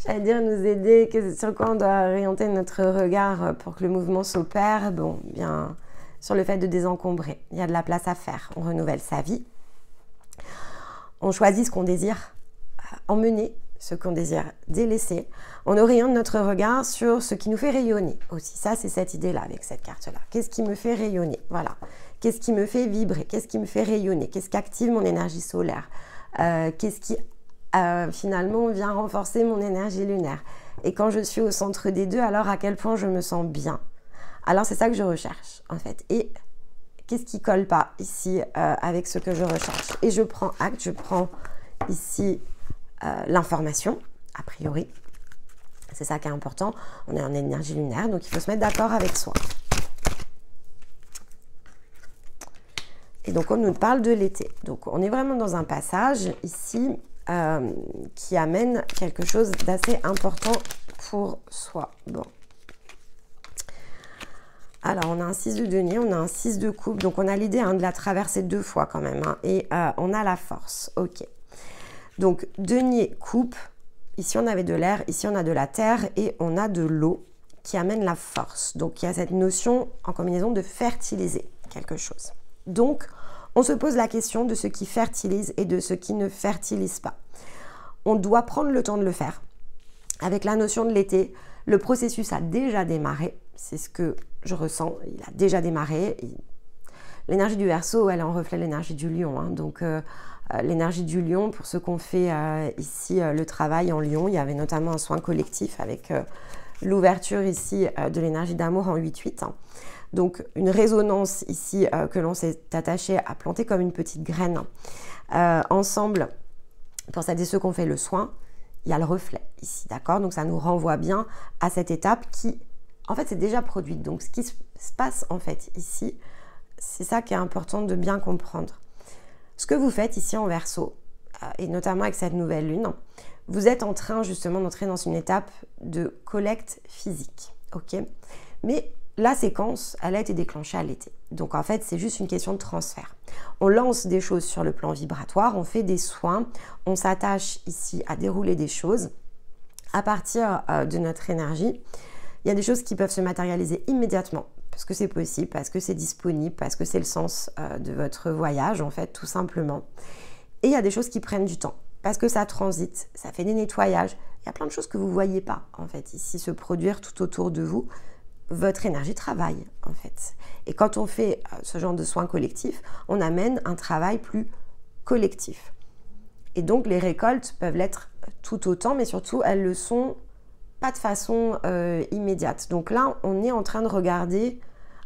J'allais dire nous aider, sur quoi on doit orienter notre regard pour que le mouvement s'opère. Bon, bien, sur le fait de désencombrer. Il y a de la place à faire. On renouvelle sa vie. On choisit ce qu'on désire emmener, ce qu'on désire délaisser. On oriente notre regard sur ce qui nous fait rayonner aussi. Ça, c'est cette idée-là avec cette carte-là. Qu'est-ce qui me fait rayonner? Voilà. Qu'est-ce qui me fait vibrer? Qu'est-ce qui me fait rayonner? Qu'est-ce qui active mon énergie solaire? Qu'est-ce qui finalement vient renforcer mon énergie lunaire? Et quand je suis au centre des deux, alors à quel point je me sens bien? Alors c'est ça que je recherche en fait. Et qu'est-ce qui colle pas ici avec ce que je recherche? Et je prends acte, je prends ici l'information, a priori. C'est ça qui est important. On est en énergie lunaire, donc il faut se mettre d'accord avec soi. Et donc on nous parle de l'été. Donc on est vraiment dans un passage ici qui amène quelque chose d'assez important pour soi. Bon. Alors, on a un 6 de denier, on a un 6 de coupe. Donc, on a l'idée de la traverser 2 fois quand même. Hein, et on a la force. Ok. Donc, denier, coupe. Ici, on avait de l'air. Ici, on a de la terre. Et on a de l'eau qui amène la force. Donc, il y a cette notion en combinaison de fertiliser quelque chose. Donc, on se pose la question de ce qui fertilise et de ce qui ne fertilise pas. On doit prendre le temps de le faire. Avec la notion de l'été, le processus a déjà démarré. C'est ce que je ressens. Il a déjà démarré. L'énergie du Verseau, elle est en reflet de l'énergie du Lion. Hein. Donc, l'énergie du Lion, pour ceux qu'on fait ici le travail en Lion, il y avait notamment un soin collectif avec l'ouverture ici de l'énergie d'amour en 8-8. Hein. Donc, une résonance ici que l'on s'est attaché à planter comme une petite graine. Ensemble, pour celles et ceux qui ont fait le soin, il y a le reflet ici, d'accord? Donc, ça nous renvoie bien à cette étape qui, en fait, c'est déjà produite. Donc, ce qui se passe, en fait, ici, c'est ça qui est important de bien comprendre. Ce que vous faites ici en Verseau, et notamment avec cette nouvelle lune, vous êtes en train, justement, d'entrer dans une étape de collecte physique, ok? Mais la séquence, elle a été déclenchée à l'été. Donc, en fait, c'est juste une question de transfert. On lance des choses sur le plan vibratoire, on fait des soins, on s'attache ici à dérouler des choses. À partir de notre énergie, il y a des choses qui peuvent se matérialiser immédiatement, parce que c'est possible, parce que c'est disponible, parce que c'est le sens de votre voyage, en fait, tout simplement. Et il y a des choses qui prennent du temps, parce que ça transite, ça fait des nettoyages. Il y a plein de choses que vous ne voyez pas, en fait, ici se produire tout autour de vous. Votre énergie travaille, en fait. Et quand on fait ce genre de soins collectifs, on amène un travail plus collectif. Et donc, les récoltes peuvent l'être tout autant, mais surtout, elles le sont pas de façon immédiate. Donc là, on est en train de regarder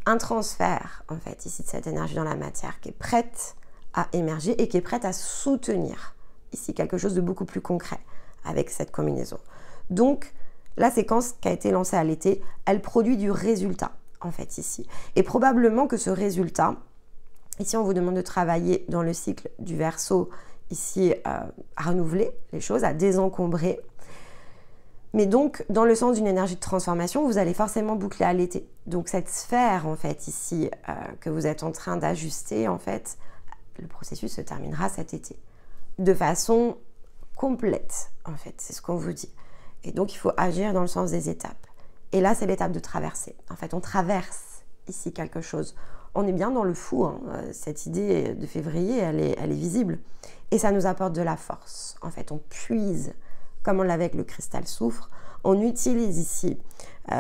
un transfert, en fait, ici, de cette énergie dans la matière qui est prête à émerger et qui est prête à soutenir ici quelque chose de beaucoup plus concret avec cette combinaison. Donc, la séquence qui a été lancée à l'été, elle produit du résultat, en fait, ici. Et probablement que ce résultat, ici, on vous demande de travailler dans le cycle du Verseau, ici, à renouveler les choses, à désencombrer. Mais donc, dans le sens d'une énergie de transformation, vous allez forcément boucler à l'été. Donc, cette sphère, en fait, ici, que vous êtes en train d'ajuster, en fait, le processus se terminera cet été. De façon complète, en fait, c'est ce qu'on vous dit. Et donc, il faut agir dans le sens des étapes. Et là, c'est l'étape de traverser. En fait, on traverse ici quelque chose. On est bien dans le fou, hein. Cette idée de février, elle est visible. Et ça nous apporte de la force. En fait, on puise, comme on l'avait avec le cristal soufre, on utilise ici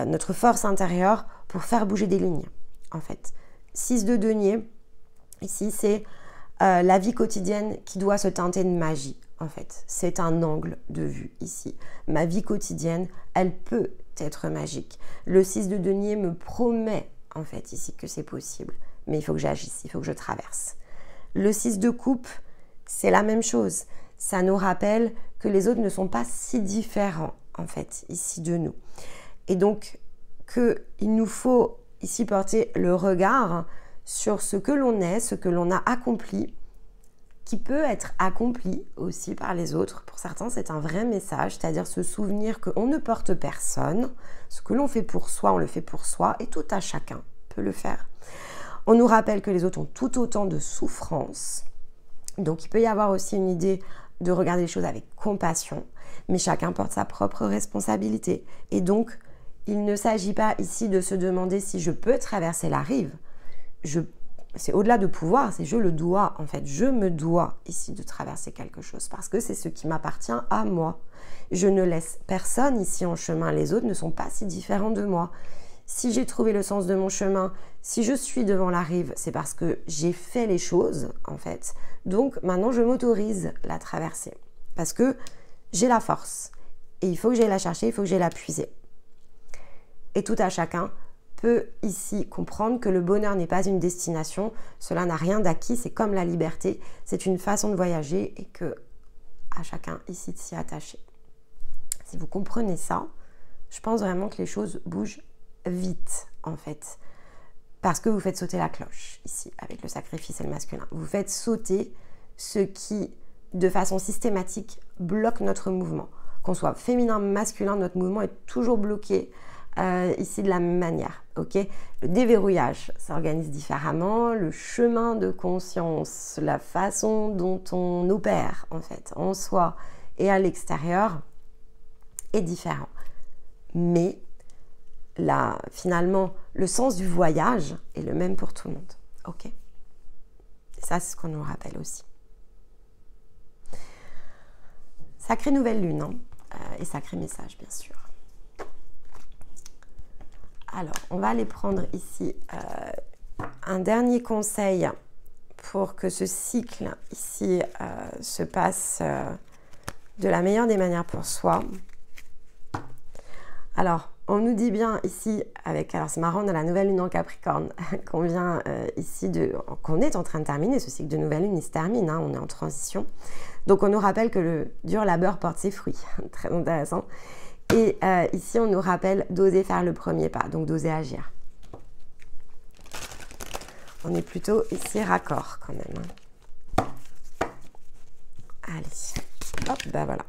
notre force intérieure pour faire bouger des lignes. En fait, 6 de denier, ici, c'est la vie quotidienne qui doit se teinter de magie. En fait, c'est un angle de vue ici. Ma vie quotidienne, elle peut être magique. Le 6 de denier me promet, en fait, ici, que c'est possible. Mais il faut que j'agisse, il faut que je traverse. Le 6 de coupe, c'est la même chose. Ça nous rappelle que les autres ne sont pas si différents, en fait, ici de nous. Et donc, qu'il nous faut ici porter le regard sur ce que l'on est, ce que l'on a accompli, qui peut être accompli aussi par les autres. Pour certains, c'est un vrai message, c'est-à-dire se souvenir qu'on ne porte personne. Ce que l'on fait pour soi, on le fait pour soi, et tout à chacun peut le faire. On nous rappelle que les autres ont tout autant de souffrance. Donc, il peut y avoir aussi une idée de regarder les choses avec compassion, mais chacun porte sa propre responsabilité. Et donc, il ne s'agit pas ici de se demander si je peux traverser la rive. C'est au-delà de pouvoir, c'est je le dois, en fait. Je me dois ici de traverser quelque chose parce que c'est ce qui m'appartient à moi. Je ne laisse personne ici en chemin. Les autres ne sont pas si différents de moi. Si j'ai trouvé le sens de mon chemin, si je suis devant la rive, c'est parce que j'ai fait les choses, en fait. Donc, maintenant, je m'autorise la traverser parce que j'ai la force. Et il faut que j'aille la chercher, il faut que j'aille la puiser. Et tout à chacun peut ici comprendre que le bonheur n'est pas une destination, cela n'a rien d'acquis, c'est comme la liberté, c'est une façon de voyager et que à chacun ici de s'y attacher. Si vous comprenez ça, je pense vraiment que les choses bougent vite en fait, parce que vous faites sauter la cloche ici avec le sacrifice et le masculin. Vous faites sauter ce qui, de façon systématique, bloque notre mouvement. Qu'on soit féminin, masculin, notre mouvement est toujours bloqué ici de la même manière, ok? Le déverrouillage s'organise différemment, le chemin de conscience, la façon dont on opère en fait en soi et à l'extérieur est différent. Mais là, finalement, le sens du voyage est le même pour tout le monde, ok? Et ça, c'est ce qu'on nous rappelle aussi. Sacrée nouvelle lune, hein, et sacré message, bien sûr. Alors, on va aller prendre ici un dernier conseil pour que ce cycle ici se passe de la meilleure des manières pour soi. Alors, on nous dit bien ici, alors c'est marrant, dans la nouvelle lune en Capricorne, qu'on vient ici qu'on est en train de terminer, ce cycle de nouvelle lune, il se termine, hein, on est en transition. Donc, on nous rappelle que le dur labeur porte ses fruits, très intéressant. Et ici, on nous rappelle d'oser faire le premier pas, donc d'oser agir. On est plutôt ici raccord quand même. Hein. Allez, hop, ben voilà.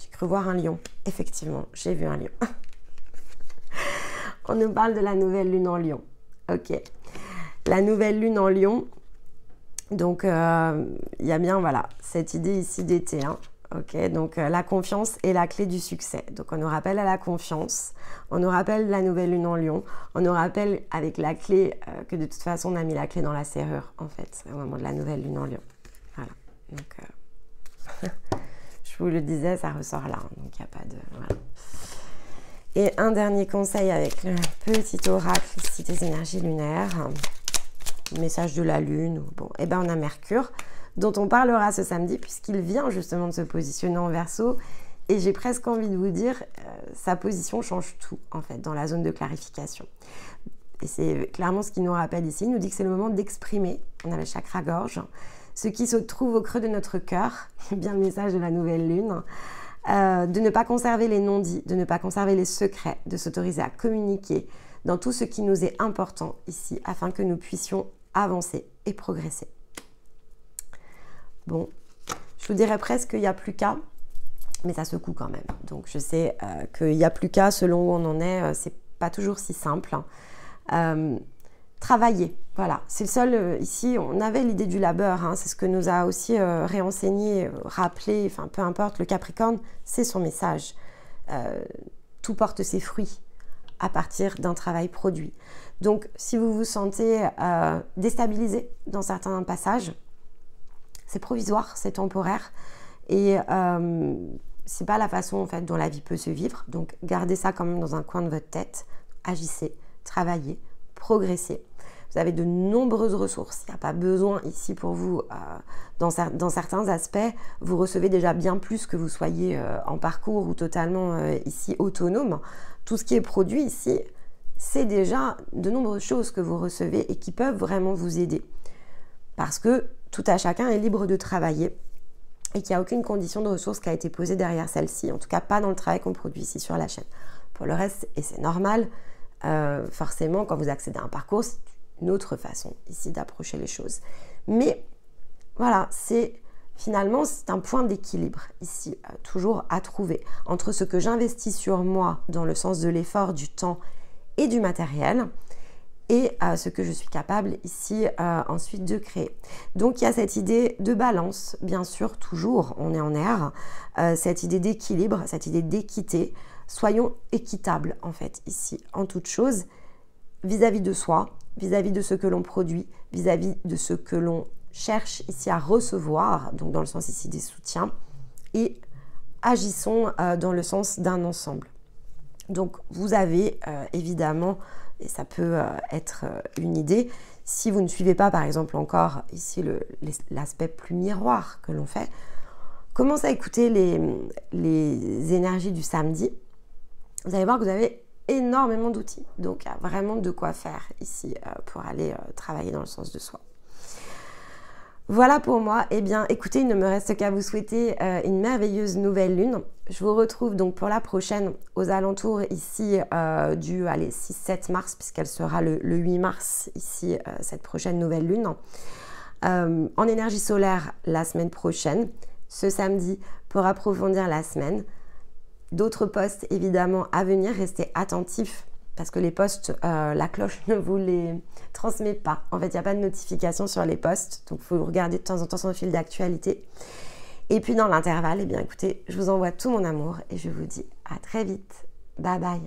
J'ai cru voir un lion. Effectivement, j'ai vu un lion. On nous parle de la nouvelle lune en lion. Ok. La nouvelle lune en lion, donc il y a bien, voilà, cette idée ici d'été, hein. Ok, donc la confiance est la clé du succès. Donc on nous rappelle à la confiance, on nous rappelle la nouvelle lune en lion, on nous rappelle avec la clé que de toute façon on a mis la clé dans la serrure en fait, au moment de la nouvelle lune en lion. Voilà, donc je vous le disais, ça ressort là, hein, donc il n'y a pas de... Voilà. Et un dernier conseil avec le petit oracle ici des énergies lunaires, message de la lune, bon, et ben on a Mercure, dont on parlera ce samedi puisqu'il vient justement de se positionner en Verseau et j'ai presque envie de vous dire sa position change tout en fait dans la zone de clarification. Et c'est clairement ce qu'il nous rappelle ici. Il nous dit que c'est le moment d'exprimer, on a le chakra gorge, ce qui se trouve au creux de notre cœur, bien le message de la nouvelle lune, de ne pas conserver les non-dits, de ne pas conserver les secrets, de s'autoriser à communiquer dans tout ce qui nous est important ici, afin que nous puissions avancer et progresser. Bon, je vous dirais presque qu'il n'y a plus qu'à, mais ça secoue quand même. Donc je sais qu'il n'y a plus qu'à, selon où on en est, c'est pas toujours si simple. Travailler, voilà, c'est le seul, ici on avait l'idée du labeur, hein, c'est ce que nous a aussi réenseigné, rappelé, enfin peu importe, le Capricorne, c'est son message. Tout porte ses fruits à partir d'un travail produit. Donc si vous vous sentez déstabilisé dans certains passages, c'est provisoire, c'est temporaire, et c'est pas la façon en fait dont la vie peut se vivre. Donc gardez ça quand même dans un coin de votre tête, agissez, travaillez, progressez. Vous avez de nombreuses ressources, il n'y a pas besoin ici pour vous, dans certains aspects, vous recevez déjà bien plus que vous soyez en parcours ou totalement ici autonome. Tout ce qui est produit ici, c'est déjà de nombreuses choses que vous recevez et qui peuvent vraiment vous aider. Parce que tout à chacun est libre de travailler et qu'il n'y a aucune condition de ressource qui a été posée derrière celle-ci, en tout cas pas dans le travail qu'on produit ici sur la chaîne. Pour le reste, et c'est normal, forcément quand vous accédez à un parcours, c'est une autre façon ici d'approcher les choses. Mais voilà, finalement c'est un point d'équilibre ici, toujours à trouver entre ce que j'investis sur moi dans le sens de l'effort, du temps et du matériel, et ce que je suis capable ici ensuite de créer. Donc il y a cette idée de balance, bien sûr, toujours, on est en air, cette idée d'équilibre, cette idée d'équité. Soyons équitables en fait ici, en toute chose, vis-à-vis de soi, vis-à-vis de ce que l'on produit, vis-à-vis de ce que l'on cherche ici à recevoir, donc dans le sens ici des soutiens, et agissons dans le sens d'un ensemble. Donc vous avez évidemment, et ça peut être une idée, si vous ne suivez pas par exemple encore ici l'aspect plus miroir que l'on fait, commencez à écouter les énergies du samedi. Vous allez voir que vous avez énormément d'outils, donc il y a vraiment de quoi faire ici pour aller travailler dans le sens de soi. Voilà pour moi. Eh bien, écoutez, il ne me reste qu'à vous souhaiter une merveilleuse nouvelle lune. Je vous retrouve donc pour la prochaine aux alentours ici du 6-7 mars, puisqu'elle sera le 8 mars ici, cette prochaine nouvelle lune. En énergie solaire la semaine prochaine, ce samedi, pour approfondir la semaine. D'autres posts évidemment à venir, restez attentifs. Parce que les posts, la cloche ne vous les transmet pas. En fait, il n'y a pas de notification sur les posts. Donc, il faut regarder de temps en temps son fil d'actualité. Et puis, dans l'intervalle, eh bien, écoutez, je vous envoie tout mon amour et je vous dis à très vite. Bye bye.